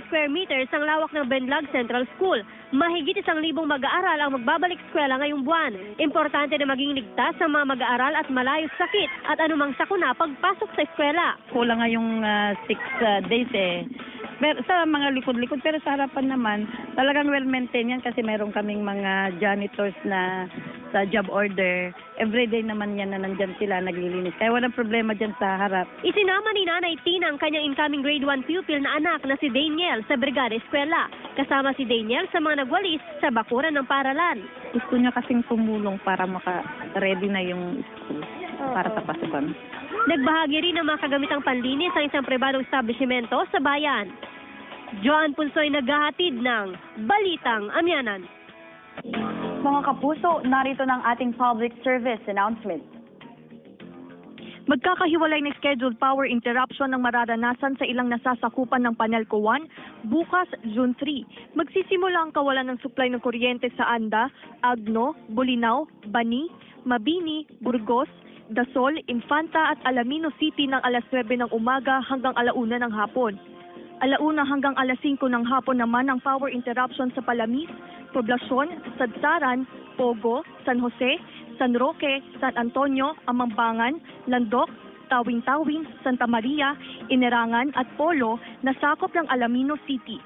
square meters ang lawak ng Benlag Central School. Mahigit 1,000 mag-aaral ang magbabalik eskwela ngayong buwan. Importante na maging ligtas sa mga mag-aaral at malayo sa sakit at anumang sakuna pagpasok sa eskwela. Kulang nga yung 6 days eh. Pero sa mga likod-likod, pero sa harapan naman, talagang well-maintained yan kasi meron kaming mga janitors na sa job order. Everyday naman yan na nandyan sila, naglilinis. Kaya walang problema dyan sa harap. Isinama ni Nanay Tina ang kanyang incoming grade 1 pupil na anak na si Daniel sa Brigada Eskwela. Kasama si Daniel sa mga nagwalis sa bakuran ng paralan. Gusto niya kasing tumulong para maka-ready na yung school para sa pasukan. Nagbahagi rin ng mga kagamitang panlinis sa isang pribadong establishmento sa bayan. Joan Punsoy naghahatid ng Balitang Amyanan. Mga kapuso, narito ng ating public service announcement. Magkakahiwalay na scheduled power interruption ng mararanasan sa ilang nasasakupan ng Panelco 1 bukas, June 3. Magsisimula ang kawalan ng supply ng kuryente sa Anda, Agno, Bolinao, Bani, Mabini, Burgos, Dasol, Infanta at Alamino City ng alas 9 ng umaga hanggang 1:00 ng hapon. 1:00 hanggang alas 5 ng hapon naman ang power interruption sa Palamis, Poblasyon, Sadsaran, Pogo, San Jose, San Roque, San Antonio, Amambangan, Landok, Tawing-Tawing, Santa Maria, Inerangan at Polo na sakop ng Alamino City.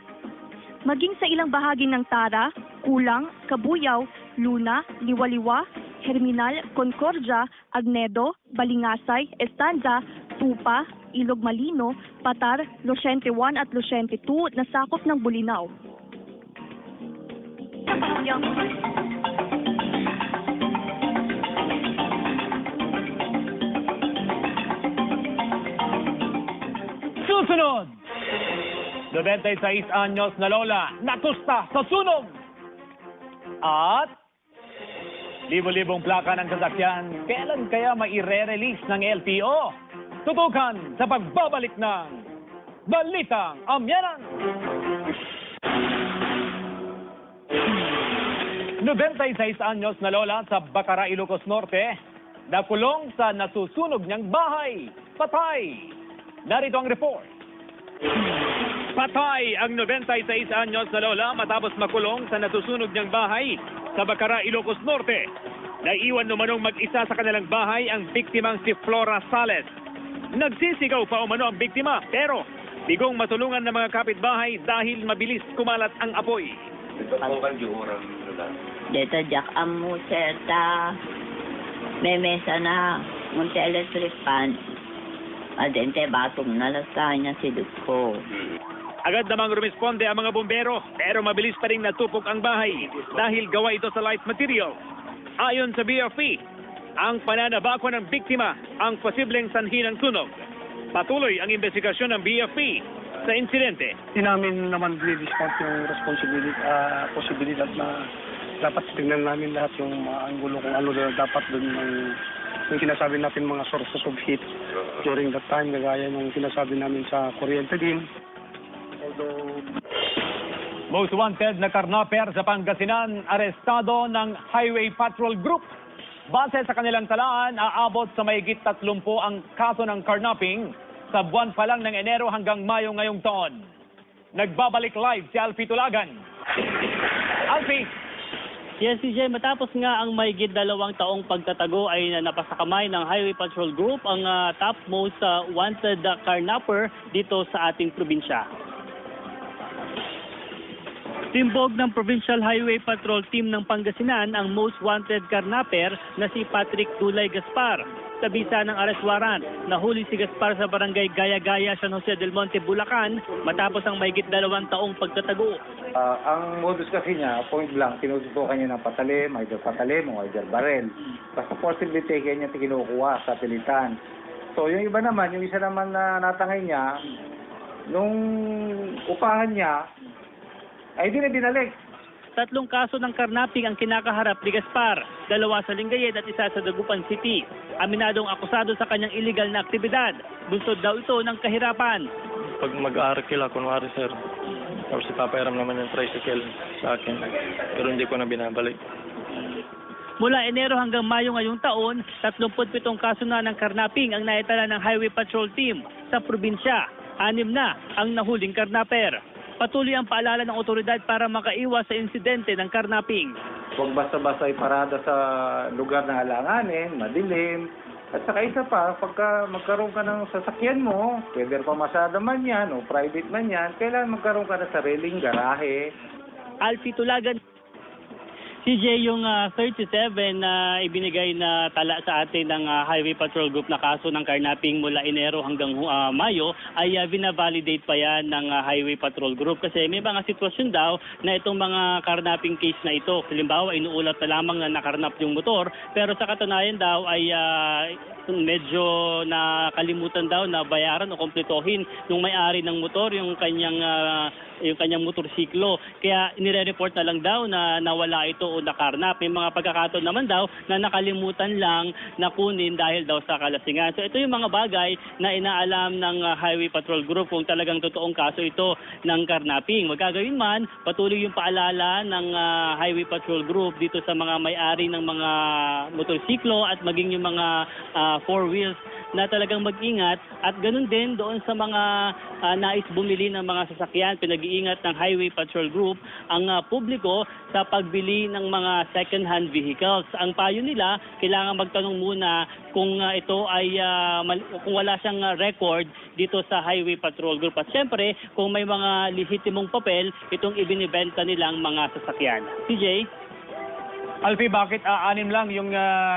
Maging sa ilang bahagi ng Tara, Kulang, Kabuyaw, Luna, Liwaliwa, Herminal, Concordia, Agnedo, Balingasay, Estanza, Tupa, Ilog Malino, Patar, Losiente 1 at Losiente 2 na sakop ng Bolinao. Susunod! 96 anyos na lola, natusta sa sunog! At libo-libong plaka ng sasakyan, kailan kaya maire-release ng LTO? Tutukan sa pagbabalik ng Balitang Amyanan! 96 anyos na lola sa Bacara, Ilocos Norte, nakulong sa nasusunog niyang bahay. Patay! Narito ang report. Patay ang 96 anyos na lola matapos makulong sa nasusunog niyang bahay sa Bacara, Ilocos Norte. Naiwan numanong mag-isa sa kanilang bahay ang biktimang si Flora Sales. Nagsisigaw pa umano ang biktima pero bigong matulungan ng mga kapitbahay dahil mabilis kumalat ang apoy. Dito Jack Amu Serta Memesa na Monte Electric Pan Adente batong nalasanya si Duko. Agad namang rumisponde ang mga bumbero pero mabilis pa rin natupok ang bahay dahil gawa ito sa light material. Ayon sa BFP, ang pananabako ng biktima ang posibleng sanhi ng sunog. Patuloy ang investigasyon ng BFP sa insidente. Hindi namin naman discount yung posibilidad na dapat tingnan namin lahat yung mga anggulo kung ano na dapat dun yung sinasabi natin mga sources of heat during that time, gagaya ng sinasabi namin sa kuryente din. Most wanted na karnaper sa Pangasinan, arestado ng Highway Patrol Group. Base sa kanilang talaan, aabot sa mahigit 30 ang kaso ng carnapping sa buwan pa lang ng Enero hanggang Mayo ngayong taon. Nagbabalik live si Alfie Tulagan. Alfie! Yes, CJ, matapos nga ang mahigit 2 taong pagtatago ay napasakamay ng Highway Patrol Group ang topmost wanted carnapper dito sa ating probinsya. Timbog ng Provincial Highway Patrol Team ng Pangasinan ang most wanted carnapper na si Patrick Dulay Gaspar. Sa bisa ng arrest warrant, nahuli si Gaspar sa barangay Gaya-Gaya, San Jose del Monte, Bulacan matapos ang mahigit 2 taong pagtatago. Ang modus kasi niya, point blank, tinututukan niya ng patalim, either patalim o either barrel. Basta forcibly taken niya kinukuha sa pilitan. So yung iba naman, yung isa naman na natangay niya, nung upahan niya, ay di na binalik. 3 kaso ng karnapping ang kinakaharap ni Gaspar, 2 sa Lingayen at 1 sa Dagupan City. Aminadong akusado sa kanyang illegal na aktibidad. Bunsod daw ito ng kahirapan. Pag mag-aarakil ako, kunwari sir, tapos ipapairam naman yung tricycle sa akin, pero hindi ko na binabalik. Mula Enero hanggang Mayo ngayong taon, 37 kaso na ng karnaping ang naitala ng Highway Patrol Team sa probinsya. 6 na ang nahuling karnaper. Patuloy ang paalala ng otoridad para makaiwas sa insidente ng karnaping. Huwag basta-basta iparada sa lugar na alanganin, madilim. At saka isa pa, pagka magkaroon ka ng sasakyan mo, whether pamasada man yan o private man yan, kailangan magkaroon ka ng sariling garahe. Alfie Tulagan. CJ, yung 37 na ibinigay na tala sa atin ng Highway Patrol Group na kaso ng karnaping mula Enero hanggang Mayo ay binavalidate pa yan ng Highway Patrol Group kasi may mga sitwasyon daw na itong mga karnaping case na ito. Halimbawa, inuulat na lamang na nakarnap yung motor pero sa katunayan daw ay medyo nakalimutan daw na bayaran o kumpletuhin nung may-ari ng motor yung kanyang motorsiklo. Kaya nire-report na lang daw na nawala ito o nakarnap. May mga pagkakataon naman daw na nakalimutan lang na kunin dahil daw sa kalasingan. So ito yung mga bagay na inaalam ng Highway Patrol Group kung talagang totoong kaso ito ng karnaping. Magagawin man, patuloy yung paalala ng Highway Patrol Group dito sa mga may-ari ng mga motorsiklo at maging yung mga four wheels na talagang mag-ingat at ganun din doon sa mga nais bumili ng mga sasakyan. Pinag-iingat ng Highway Patrol Group ang publiko sa pagbili ng mga second-hand vehicles. Ang payo nila, kailangan magtanong muna kung ito ay kung wala siyang record dito sa Highway Patrol Group. At syempre, kung may mga lehitimong papel, itong ibinibenta nilang mga sasakyan. CJ? Alfie, bakit 6 lang yung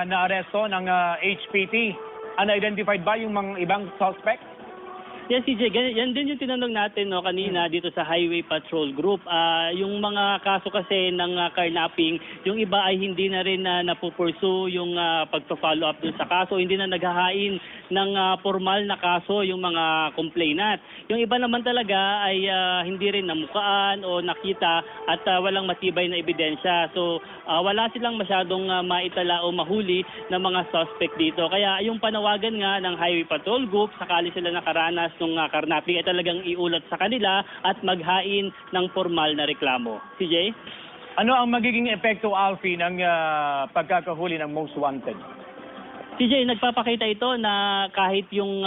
naaresto ng HPT? Unidentified ba yung mga ibang suspect? Yes, CJ, yan din yung tinanong natin kanina dito sa Highway Patrol Group. Yung mga kaso kasi ng karnaping, yung iba ay hindi na rin napupursu yung pagpa-follow up dun sa kaso. Hindi na naghahain ng formal na kaso yung mga complainant. Yung iba naman talaga ay hindi rin namukaan o nakita at walang matibay na ebidensya. So wala silang masyadong maitala o mahuli ng mga suspect dito. Kaya yung panawagan nga ng Highway Patrol Group, sakali sila nakaranas ng karnaping ay talagang iulat sa kanila at maghain ng formal na reklamo. CJ? Ano ang magiging epekto, Alfie, ng pagkakahuli ng most wanted? CJ, nagpapakita ito na kahit yung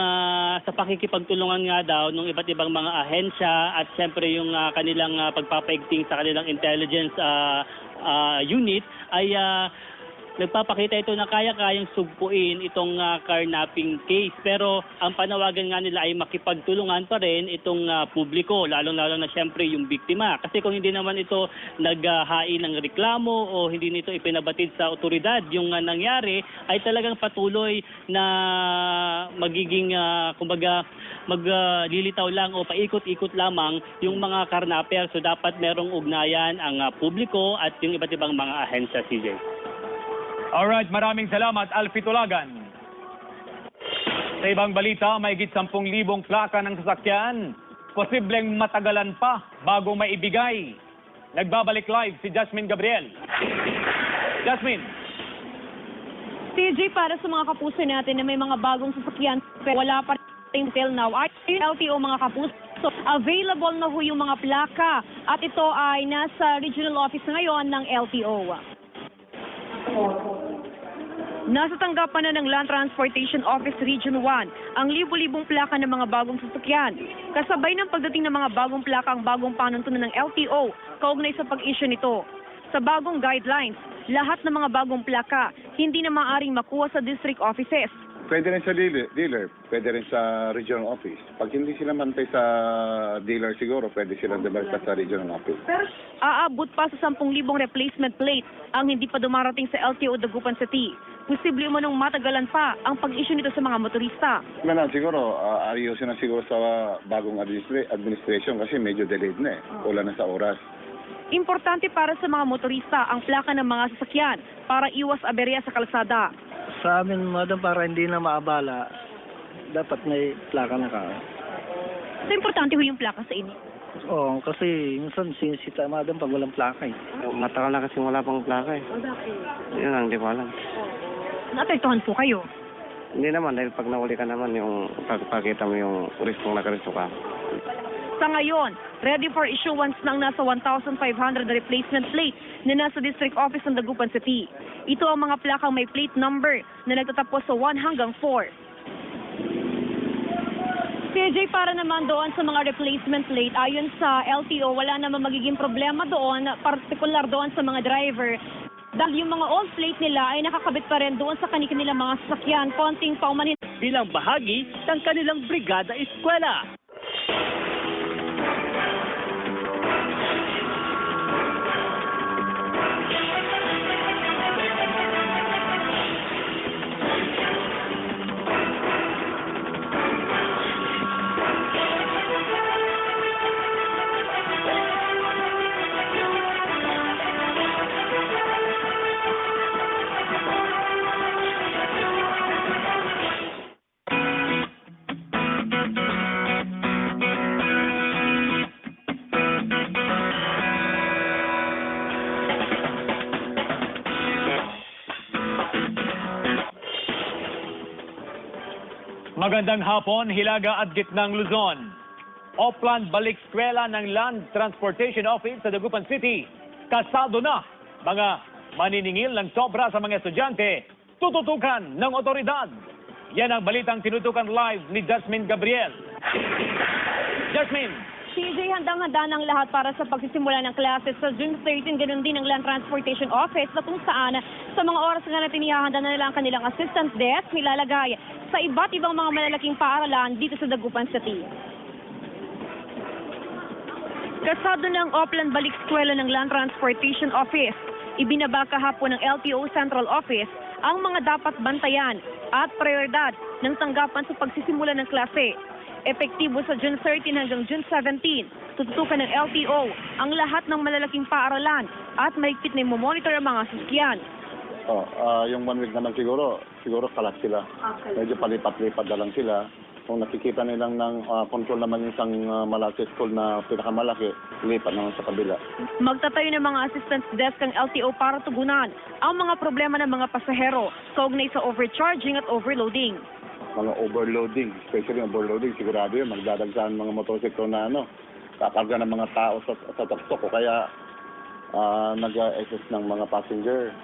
sa pakikipagtulungan nga daw ng iba't ibang mga ahensya at siyempre yung kanilang pagpapaigting sa kanilang intelligence unit ay nagpapakita ito na kaya-kayang sugpuin itong karnaping case. Pero ang panawagan nga nila ay makipagtulungan pa rin itong publiko, lalong-lalo na siyempre yung biktima. Kasi kung hindi naman ito naghahain ng reklamo o hindi nito ipinabatid sa otoridad yung nangyari, ay talagang patuloy na magiging, kumbaga, maglilitaw lang o paikot-ikot lamang yung mga karnaper. So dapat merong ugnayan ang publiko at yung iba't ibang mga ahensya, CJ. Alright, maraming salamat, Alfie Tulagan. Sa ibang balita, may higit 10,000 plaka ng sasakyan. Posibleng matagalan pa bago maibigay. Nagbabalik live si Jasmine Gabriel. Jasmine. CJ, para sa mga kapuso natin na may mga bagong sasakyan pero wala pa rin till now, ay LTO mga kapuso. So, available na ho yung mga plaka at ito ay nasa regional office ngayon ng LTO. Nasa tanggapan na ng Land Transportation Office Region 1 ang libu-libong plaka ng mga bagong sasakyan. Kasabay ng pagdating ng mga bagong plaka ang bagong panuntunan ng LTO kaugnay sa pag-issue nito. Sa bagong guidelines, lahat ng mga bagong plaka hindi na maaaring makuha sa district offices. Pwede rin sa dealer, pwede rin sa regional office. Pag hindi sila mantay sa dealer siguro, pwede silang develop sa regional office. Pero aabot pa sa 10,000 replacement plate ang hindi pa dumarating sa LTO Dagupan City. Posible umanong matagalan pa ang pag-issue nito sa mga motorista. Siguro, ayusin na siguro sa bagong administration kasi medyo delayed na eh. Wala na sa oras. Importante para sa mga motorista ang plaka ng mga sasakyan para iwas aberya sa kalsada. Sa amin, madam, para hindi na maabala, dapat may plaka na ka. So, importante ho yung plaka sa inyo? Oo, kasi minsan sinisita, madam, pag walang plaka eh. Matagal na kasi wala pang plaka eh. O, bakit? Yun lang, di ko alam. Naapektuhan po kayo? Hindi naman, dahil pag nahuli ka naman, yung pagpakita mo yung riskong nakaresto ka. Sa ngayon, ready for issuance ng nasa 1,500 na replacement plate na nasa District Office ng Dagupan City. Ito ang mga plakang may plate number na nagtatapos sa 1 hanggang 4. CJ, para naman doon sa mga replacement plate, ayon sa LTO, wala naman magiging problema doon, partikular doon sa mga driver. Dahil yung mga old plate nila ay nakakabit pa rin doon sa kanilang mga sasakyan, konting paumanhin. Bilang bahagi ng kanilang brigada eskwela. Magandang hapon, Hilaga at Gitnang Luzon. Oplan balik eskwela ng Land Transportation Office sa Dagupan City. Kasado na mga maniningil ng sobra sa mga estudyante, tututukan ng otoridad. Yan ang balitang tinutukan live ni Jasmine Gabriel. Jasmine! CJ, handang-handa ng lahat para sa pagsisimula ng klase sa June 13, ganun din ng Land Transportation Office na kung saan sa mga oras nga natin ihahanda na nila ang kanilang assistance desk nilalagay sa iba't ibang mga malalaking paaralan dito sa Dagupan City. Kasado ng Oplan balik eskwela ng Land Transportation Office, ibinaba kahapon ng LTO Central Office ang mga dapat bantayan at prioridad ng tanggapan sa pagsisimula ng klase. Epektibo sa June 13 hanggang June 17, tututukan ng LTO ang lahat ng malalaking paaralan at mahigpit na monitor ang mga sasakyan. Yung 1 week naman siguro kalat sila. Medyo palipat-lipat na lang sila. Kung nakikita nilang ng control naman yung isang malaki school na pinakamalaki, lipat naman sa kabila. Magtatayo ng mga assistance desk ang LTO para tugunan ang mga problema ng mga pasahero kaugnay sa overcharging at overloading. Mga overloading, especially overloading, sigurado yun, magdadagsahan mga motorsiklo na kakarga ng mga tao sa tuktok o kaya nag-assist ng mga passenger.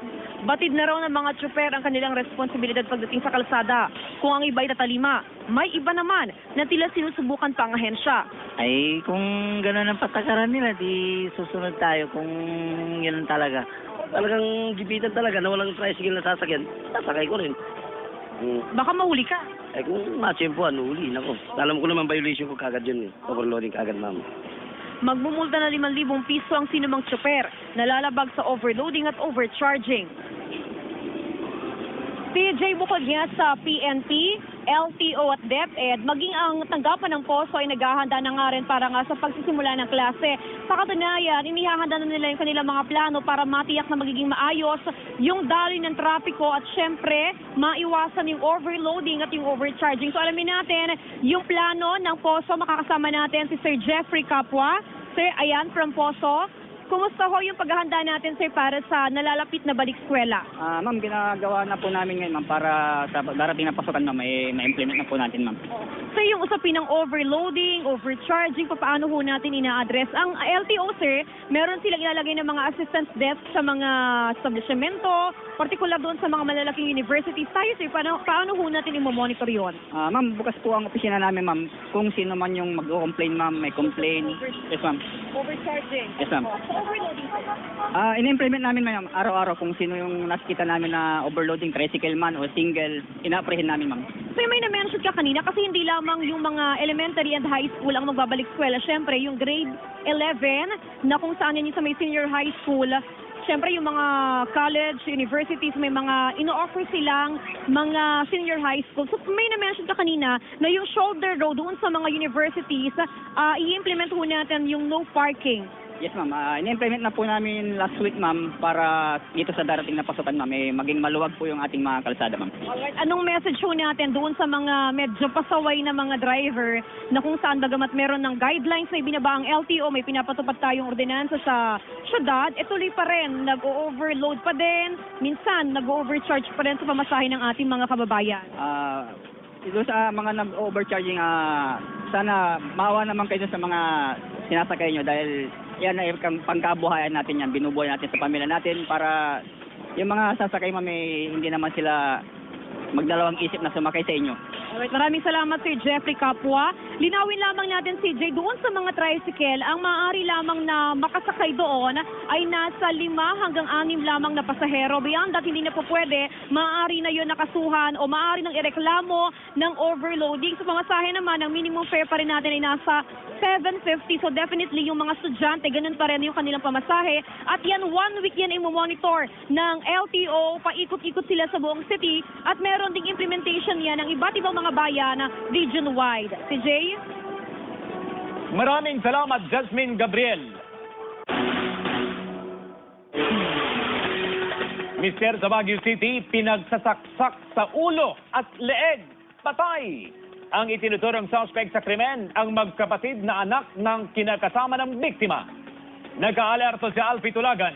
Batid na raw ng mga tsuper ang kanilang responsibilidad pagdating sa kalsada. Kung ang iba ay tatalima, may iba naman na tila sinusubukan pa ang ahensya. Ay, kung gano'n ang patakaran nila, di susunod tayo kung yun talaga. Talagang gibitan talaga na walang tricycle na sasakyan, sasakay ko rin. Baka mahuli ka. Ay, kung matsyempoan, huli. Nako, alam ko naman violation ko kagad yun. Overloading kagad, ma'am. Magmumulta na 5,000 piso ang sinumang tsuper na lalabag sa overloading at overcharging. PJ, bukod nga sa PNP, LTO at DepEd, maging ang tanggapan ng POSO ay naghahanda na nga rin para nga sa pagsisimula ng klase. Sa katunayan, inihahanda na nila yung kanilang mga plano para matiyak na magiging maayos yung daloy ng trapiko at syempre, maiwasan yung overloading at yung overcharging. So alamin natin, yung plano ng POSO, makakasama natin si Sir Jeffrey Capua. Sir, ayan, from POSO. Kumusta ho yung paghahanda natin, sir, para sa nalalapit na balik eskwela? Ma'am, ginagawa na po namin ngayon, ma'am, para sa darating na pasukan, ma'am, ma-implement na po natin, ma'am. So yung usapin ng overloading, overcharging, paano ho natin ina-address? Ang LTO, sir, meron silang ilalagay ng mga assistance desk sa mga establishmento, partikular doon sa mga malalaking universities. Tayo, sir, paano ho natin i-monitor yun? Ma'am, bukas po ang opisina namin, ma'am. Kung sino man yung mag-complain, ma'am, may complain. Yes, ma'am. Overcharging? Yes, ma'am. Overloading, sir? In-implement namin, ma'am, araw-araw kung sino yung nakikita namin na overloading, tricycle man o single, ina-apprehend namin, ma'am. So may na-mention ka kanina kasi hindi lamang yung mga elementary and high school ang magbabalik eskwela. Siyempre, yung grade 11 na kung saan yan yung sa may senior high school, siyempre yung mga college, universities, may mga ino-offer silang mga senior high school. So may na-mention ka kanina na yung shoulder road doon sa mga universities, i-implement ho natin yung no parking. Yes, ma'am. In-implement na po namin last week, ma'am, para dito sa darating na pasukan, ma'am, maging maluwag po yung ating mga kalsada, ma'am. Alright. Anong message ho natin doon sa mga medyo pasaway na mga driver na kung saan bagamat meron ng guidelines na ibinaba ang LTO, may pinapatupad tayong ordinansa sa syudad, tuloy pa rin, nag-overload pa din, minsan nag-overcharge pa rin sa pamasahe ng ating mga kababayan? Ito sa mga nag-overcharging, sana maawa naman kayo sa mga sinasakay nyo dahil yan ay pangkabuhayan natin yan. Binubuhay natin sa pamilya natin para yung mga sasakay ma'am hindi naman sila magdalawang isip na sumakay sa inyo. Alright, maraming salamat Sir Jeffrey Capua. Linawin lamang natin CJ, doon sa mga tricycle, ang maaari lamang na makasakay doon ay nasa 5 hanggang 6 lamang na pasahero. Beyond that, hindi na po pwede, maaari na yun nakasuhan o maaari nang ireklamo ng overloading. Sa pamasahe naman, ang minimum fare pa rin natin ay nasa 750. So definitely yung mga estudyante, ganun pa rin yung kanilang pamasahe. At yan, 1 week yan ay monitor ng LTO, paikot-ikot sila sa buong city at meron ding implementation yan ng iba't ibang mga bayan region-wide. Si Jay? Maraming salamat, Jasmine Gabriel. Mister sa Baguio City, pinagsasaksak sa ulo at leeg. Patay! Ang itinuturong suspect sa krimen, ang magkapatid na anak ng kinakasama ng biktima. Nag-aalerto si Alfie Tulagan.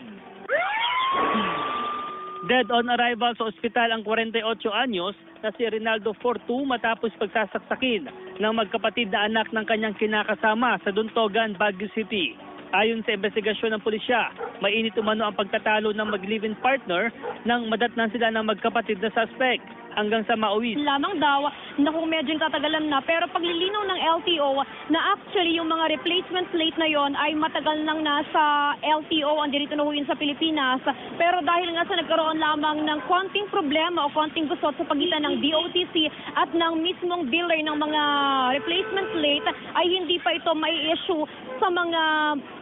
Dead on arrival sa ospital ang 48 anyos na si Rinaldo Fortu matapos pagsasaksakin ng magkapatid na anak ng kanyang kinakasama sa Duntogan, Baguio City. Ayon sa investigasyon ng pulisya, mainit umano ang pagtatalo ng mag-live-in partner nang madatnan sila ng magkapatid na suspect hanggang sa mauwi. Lamang daw na kung medyo tatagalan na, pero paglilinaw ng LTO na actually yung mga replacement plate na yon ay matagal nang nasa LTO ang dirito na yun sa Pilipinas, pero dahil nga sa nagkaroon lamang ng konting problema o konting gusot sa pagitan ng DOTC at ng mismong dealer ng mga replacement plate ay hindi pa ito may issue sa mga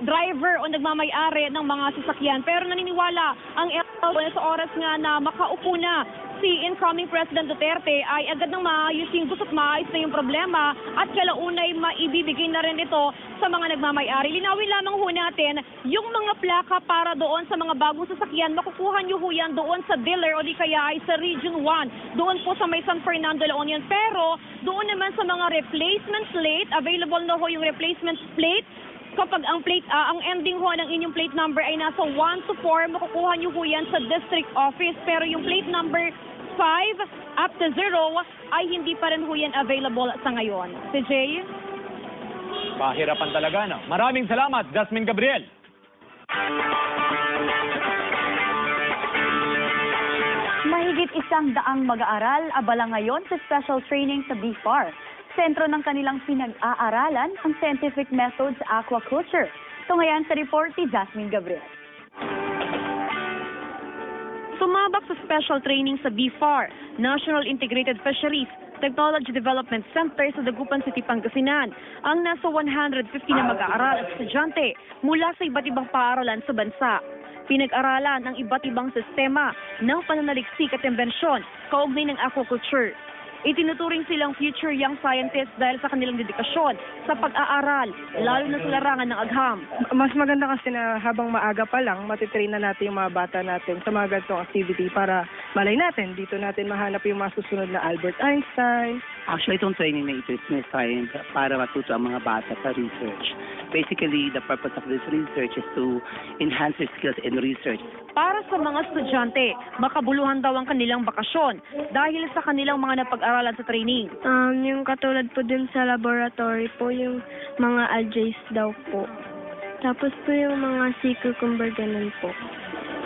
driver o nagmamay-ari ng mga sasakyan. Pero naniniwala ang LTO sa oras nga na makaupo na si incoming President Duterte ay agad nang maayos yung gusto't maayos na yung problema at kalaunay maibibigay na rin ito sa mga nagmamay-ari. Linawin lamang ho natin yung mga plaka para doon sa mga bagong sasakyan. Makukuha nyo ho yan doon sa dealer o di kaya ay sa Region 1. Doon po sa may San Fernando, La Union. Pero doon naman sa mga replacement plate, available na ho yung replacement plate. Kapag ang plate, ang ending ho ng inyong plate number ay nasa 1 to 4, makukuha nyo ho yan sa district office. Pero yung plate number 5 up to 0 ay hindi pa rin ho yan available sa ngayon. Si Jay? Pahirapan talaga, no? Maraming salamat, Jasmine Gabriel. Mahigit 100 mag-aaral abala ngayon sa special training sa BFAR. Sentro ng kanilang pinag-aaralan ang scientific methods sa aquaculture. Tungayan sa report ni Jasmine Gabriel. Sumabak sa special training sa BFAR, National Integrated Fisheries Technology Development Center sa Dagupan City, Pangasinan, ang nasa 150 na mag-aaral at estudyante mula sa iba't ibang paaralan sa bansa. Pinag-aralan ang iba't ibang sistema ng pananaliksik at imbensyon kaugnay ng aquaculture. Itinuturing silang future young scientists dahil sa kanilang dedikasyon sa pag-aaral, lalo na sa larangan ng agham. Mas maganda kasi na habang maaga pa lang, matitrain na natin yung mga bata natin sa mga ganitong activity para malay natin, dito natin mahanap yung mga susunod na Albert Einstein. Actually, itong training na ito is designed para matuto ang mga bata sa research. Basically, the purpose of this research is to enhance their skills in research. Para sa mga estudyante, makabuluhan daw ang kanilang bakasyon dahil sa kanilang mga napag-aralan sa training. Yung katulad po din sa laboratory po, yung mga algae daw po. Tapos po yung mga sea cucumber, ganun po.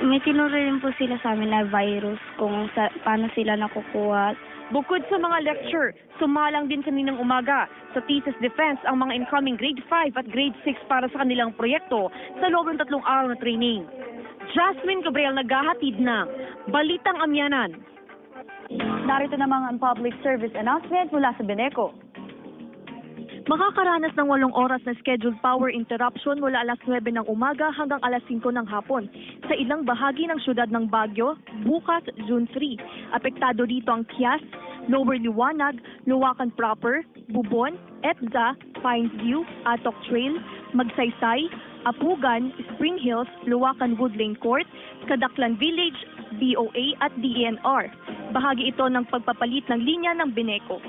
May tinuro rin po sila sa amin na virus kung paano sila nakukuha. Bukod sa mga lecture, sumalang din kaninang umaga sa thesis defense ang mga incoming grade 5 at grade 6 para sa kanilang proyekto sa loob ng 3 araw na training. Jasmine Gabriel naghahatid ng Balitang Amyanan. Narito namang ang public service announcement mula sa Beneco. Makakaranas ng 8 oras na scheduled power interruption mula alas 9 ng umaga hanggang alas 5 ng hapon sa ilang bahagi ng syudad ng Baguio bukas June 3. Apektado dito ang Kias, Lower Liwanag, Luwakan Proper, Bubon, Edza, Pines View, Atok Trail, Magsaysay, Apugan, Spring Hills, Luwakan Woodlane Court, Kadaklan Village, BOA at DENR. Bahagi ito ng pagpapalit ng linya ng Beneco.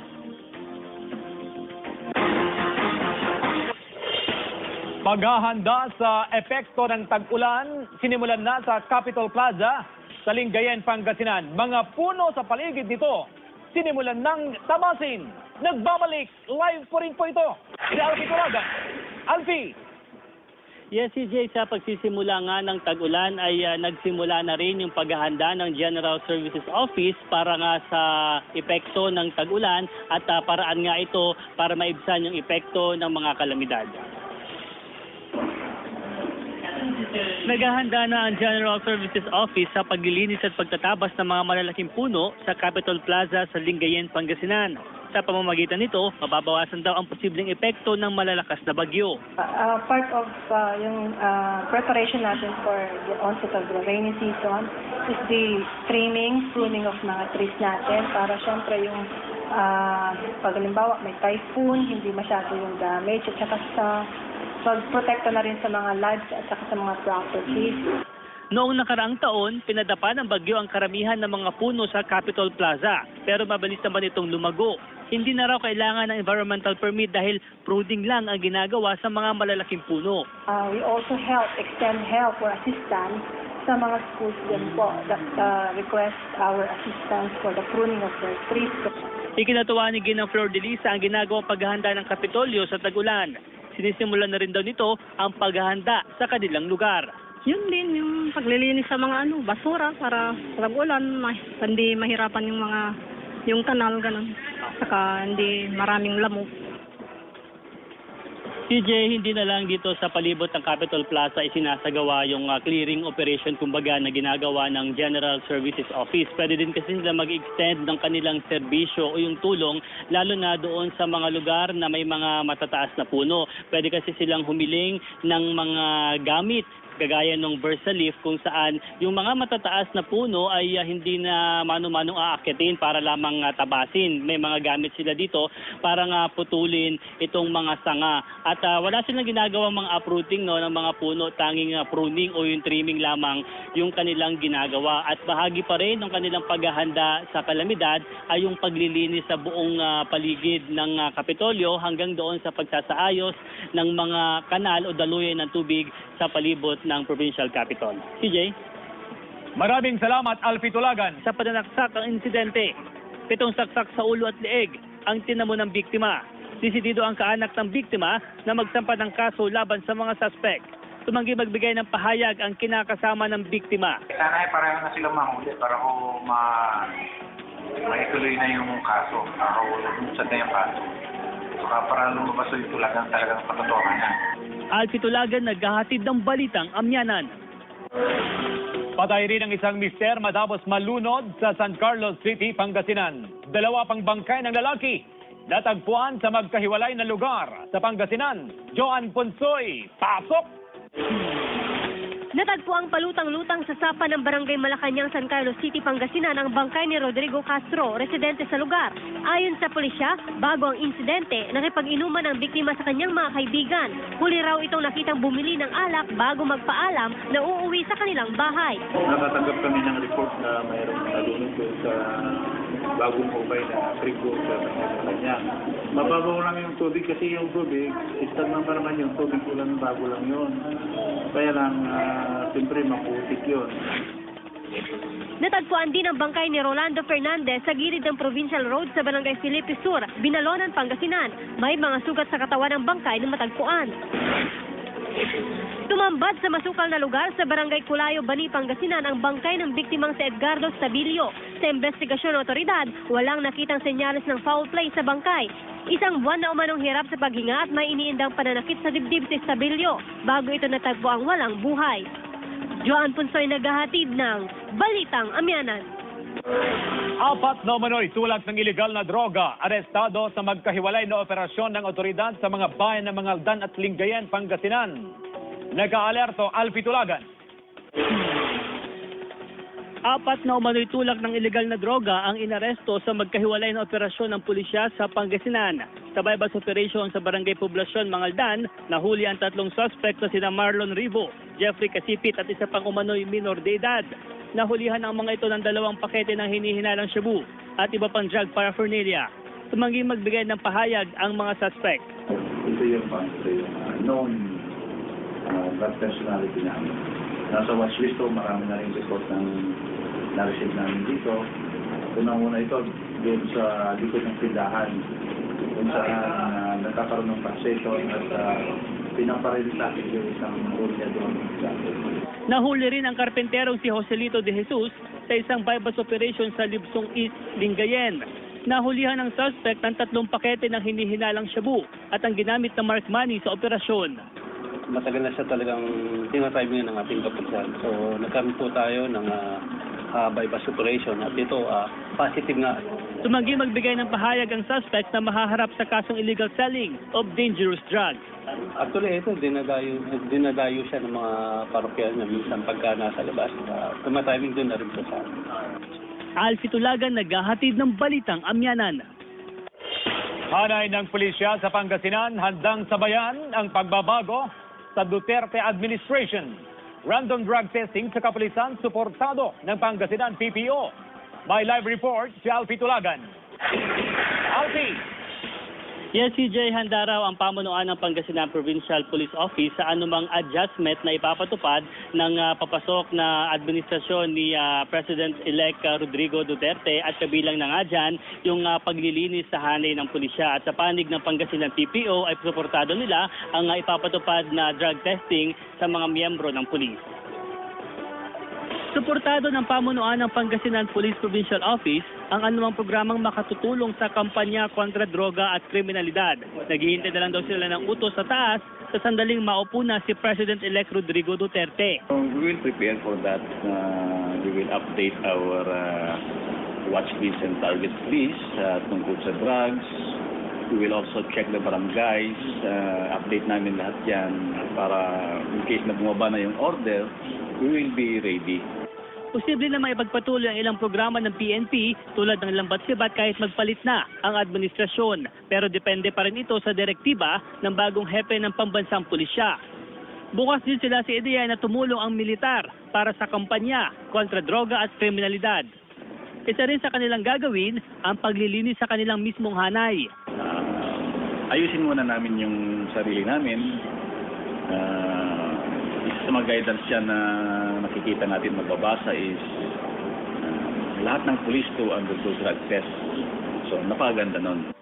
Paghahanda sa epekto ng tag-ulan, sinimulan na sa Capitol Plaza sa Lingayen, Pangasinan. Mga puno sa paligid nito, sinimulan ng tabasin. Nagbabalik, live po rin po ito. Si Alfie Tulagan. Alfie! Yes, CJ, sa pagsisimula nga ng tag-ulan ay nagsimula na rin yung paghahanda ng General Services Office para nga sa epekto ng tag-ulan at paraan nga ito para maibsan yung epekto ng mga kalamidad. Naghahanda na ang General Services Office sa paglilinis at pagtatabas ng mga malalaking puno sa Capitol Plaza sa Lingayen, Pangasinan. Sa pamamagitan nito, mababawasan daw ang posibleng epekto ng malalakas na bagyo. Part of yung preparation natin for the onset of the rainy season is the trimming, pruning of mga trees natin para syempre yung pag halimbawa may typhoon, hindi masyado yung damage at saka sa pag-protekta na rin sa mga lives at saka sa mga properties. Noong nakaraang taon, pinadapa ng bagyo ang karamihan ng mga puno sa Capitol Plaza. Pero mabilis naman itong lumago. Hindi na raw kailangan ng environmental permit dahil pruning lang ang ginagawa sa mga malalaking puno. We also extend help or assistance sa mga schools din po that request our assistance for the pruning of their trees. Ikinatuwa ni Ginang Flor de Lisa ang ginagawang paghahanda ng Kapitolyo sa tag-ulan. Sinisimulan na rin daw nito ang paghahanda sa kanilang lugar. Yun din, yung paglilinis sa mga basura para sa tag-ulan, hindi mahirapan yung kanal, ganun. Saka hindi maraming lamok. CJ, hindi na lang dito sa palibot ng Capitol Plaza isinasagawa yung clearing operation kumbaga na ginagawa ng General Services Office. Pwede din kasi sila mag-extend ng kanilang serbisyo o yung tulong lalo na doon sa mga lugar na may mga matataas na puno. Pwede kasi silang humiling ng mga gamit kagaya ng Versalift kung saan yung mga matataas na puno ay hindi na mano-manong aakyatin para lamang tabasin. May mga gamit sila dito para nga putulin itong mga sanga. At wala silang ginagawang mga uprooting ng mga puno, tanging pruning o yung trimming lamang yung kanilang ginagawa. At bahagi pa rin ng kanilang paghahanda sa kalamidad ay yung paglilinis sa buong paligid ng Kapitolyo hanggang doon sa pagsasaayos ng mga kanal o daluyan ng tubig sa palibot ng Provincial Capitol. CJ? Maraming salamat, Alfie Tulagan. Sa pananaksak ang insidente, 7 saksak sa ulo at leeg ang tinamo ng biktima. Desidido ang kaanak ng biktima na magsampa ng kaso laban sa mga suspect. Tumanggi magbigay ng pahayag ang kinakasama ng biktima. Sana ay pareho na sila mahuli para ko maituloy na yung kaso. Lumusad na yung kaso. Saka para lumabas yung tulagan talagang patotohanan niya. Alfie Tulagan naghahatid ng balitang amyanan. Patay rin ang isang mister matapos malunod sa San Carlos City, Pangasinan. 2 pang bangkay ng lalaki natagpuan sa magkahiwalay na lugar sa Pangasinan. Joan Ponsoy, pasok! Natagpo ang palutang-lutang sa sapa ng Barangay Malacanang, San Carlos City, Pangasinan ang bangkay ni Rodrigo Castro, residente sa lugar. Ayon sa pulisya, bago ang insidente, nakipag-inuman ang biktima sa kanyang mga kaibigan. Huli raw itong nakitang bumili ng alak bago magpaalam na uuwi sa kanilang bahay. Nakatanggap kami ng report na mayroong nalunod doon sa bagong hukay na trigo sa kanya. Mababaw lang yung tubig kasi yung tubig, istag pa naman yung tubig ulan bago lang yun. Kaya lang, siyempre maputik yun. Natagpuan din ang bangkay ni Rolando Fernandez sa gilid ng Provincial Road sa Barangay Felipe Sur, Binalonan, Pangasinan. May mga sugat sa katawan ng bangkay na matagpuan. Tumambad sa masukal na lugar sa Barangay Culayo, Bani, Pangasinan ang bangkay ng biktimang si Edgardo Stabilio. Sa investigasyon ng otoridad, walang nakitang senyales ng foul play sa bangkay. Isang buwan na umanong hirap sa paghinga at may iniindang pananakit sa dibdib si Stabilio bago ito natagpo ang walang buhay. Joan Ponsoy naghahatid ng Balitang Amyanan. 4 na umano'y tulak ng ilegal na droga, arestado sa magkahiwalay na operasyon ng otoridad sa mga bayan ng Mangaldan at Lingayen, Pangasinan. Nag-aalerto, Alfie Tulagan. 4 na umano'y tulak ng ilegal na droga ang inaresto sa magkahiwalay na operasyon ng pulisya sa Pangasinan. Sa bypass operation sa Barangay Poblasyon, Mangaldan, nahuli ang 3 suspect na sina Marlon Rivo, Jeffrey Casipit at isa pang umano'y minor de edad. Nahulihan ang mga ito ng 2 pakete ng hinihinalang shabu at iba pang drug paraphernalia. Tumanggi magbigay ng pahayag ang mga suspect. Ito yung known personality namin. Nasa watchlist ko, marami na rin report ng na-receive namin dito. Unang-una ito, doon sa likod ng tindahan, kung saan nagkakaroon ng taxation at pinaparil sa akin yung isang rulgador. Nahuli rin ang karpenterong si Joselito de Jesus sa isang bypass operation sa Libsong East, Lingayen. Nahulihan ng suspect ng 3 pakete ng hinihinalang shabu at ang ginamit na mark money sa operasyon. Matagal na siya talagang tinatibing ng ating kapulisan. So nagkamit po tayo ng bypass operation at ito positive nga. Tumanggi magbigay ng pahayag ang suspect na mahaharap sa kasong illegal selling of dangerous drugs. Actually, ito, dinadayo siya ng mga parokyal niya minsan pagka nasa labas. Tumatibing doon na rin siya sa akin. Alfie Tulagan, naghahatid ng balitang amyanan. Hanay ng pulisya sa Pangasinan, handang sabayan ang pagbabago sa Duterte administration. Random drug testing sa kapulisan, suportado ng Pangasinan PPO. May live report si Alfie Tulagan. Alfie! Yes, CJ, handa raw ang pamunuan ng Pangasinan Provincial Police Office sa anumang adjustment na ipapatupad ng papasok na administrasyon ni President-elect Rodrigo Duterte at kabilang na nga dyan yung paglilinis sa hanay ng pulisya. At sa panig ng Pangasinan PPO ay suportado nila ang ipapatupad na drug testing sa mga miyembro ng pulis. Suportado ng pamunuan ng Pangasinan Police Provincial Office ang anumang programang makatutulong sa kampanya kontra droga at kriminalidad. Naghihintay na lang daw sila ng utos sa taas sa sandaling maupo na si President-elect Rodrigo Duterte. We will prepare for that. We will update our watch list and target list tungkol sa drugs. We will also check the barangays. Update namin lahat yan para in case na bumaba na yung order, we will be ready. Posible na maipagpatuloy ang ilang programa ng PNP tulad ng lambat sibat kahit magpalit na ang administrasyon. Pero depende pa rin ito sa direktiba ng bagong hepe ng pambansang pulisya. Bukas din sila sa ideya na tumulong ang militar para sa kampanya kontra droga at kriminalidad. Isa rin sa kanilang gagawin ang paglilinis sa kanilang mismong hanay. Ayusin muna namin yung sarili namin. Isa sa mga guidance dyan na nakikita natin magbabasa is lahat ng police to undergo drug test. So, napakaganda nun.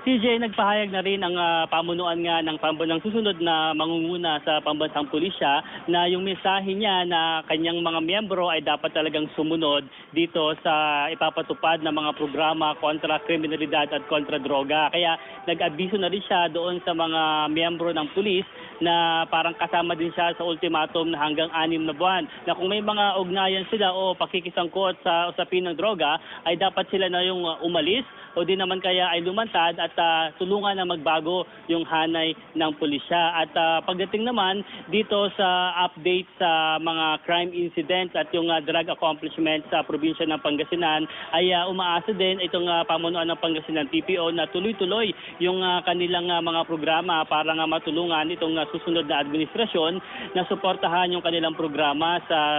CJ, nagpahayag na rin ang pamunuan nga ng susunod na mangunguna sa pambansang pulisya na yung mensahe niya na kanyang mga miyembro ay dapat talagang sumunod dito sa ipapatupad na mga programa kontra kriminalidad at kontra droga. Kaya nag-abiso na rin siya doon sa mga miyembro ng pulis na parang kasama din siya sa ultimatum na hanggang 6 na buwan. Na kung may mga ugnayan sila o pakikisangkot sa usapin ng droga, ay dapat sila na yung umalis o di naman kaya ay lumantad at tulungan na magbago yung hanay ng pulisya. At pagdating naman dito sa update sa mga crime incidents at yung drug accomplishments sa probinsya ng Pangasinan, ay umaasa din itong pamunuan ng Pangasinan PPO na tuloy-tuloy yung kanilang mga programa para nga matulungan itong susunod na administrasyon na suportahan yung kanilang programa sa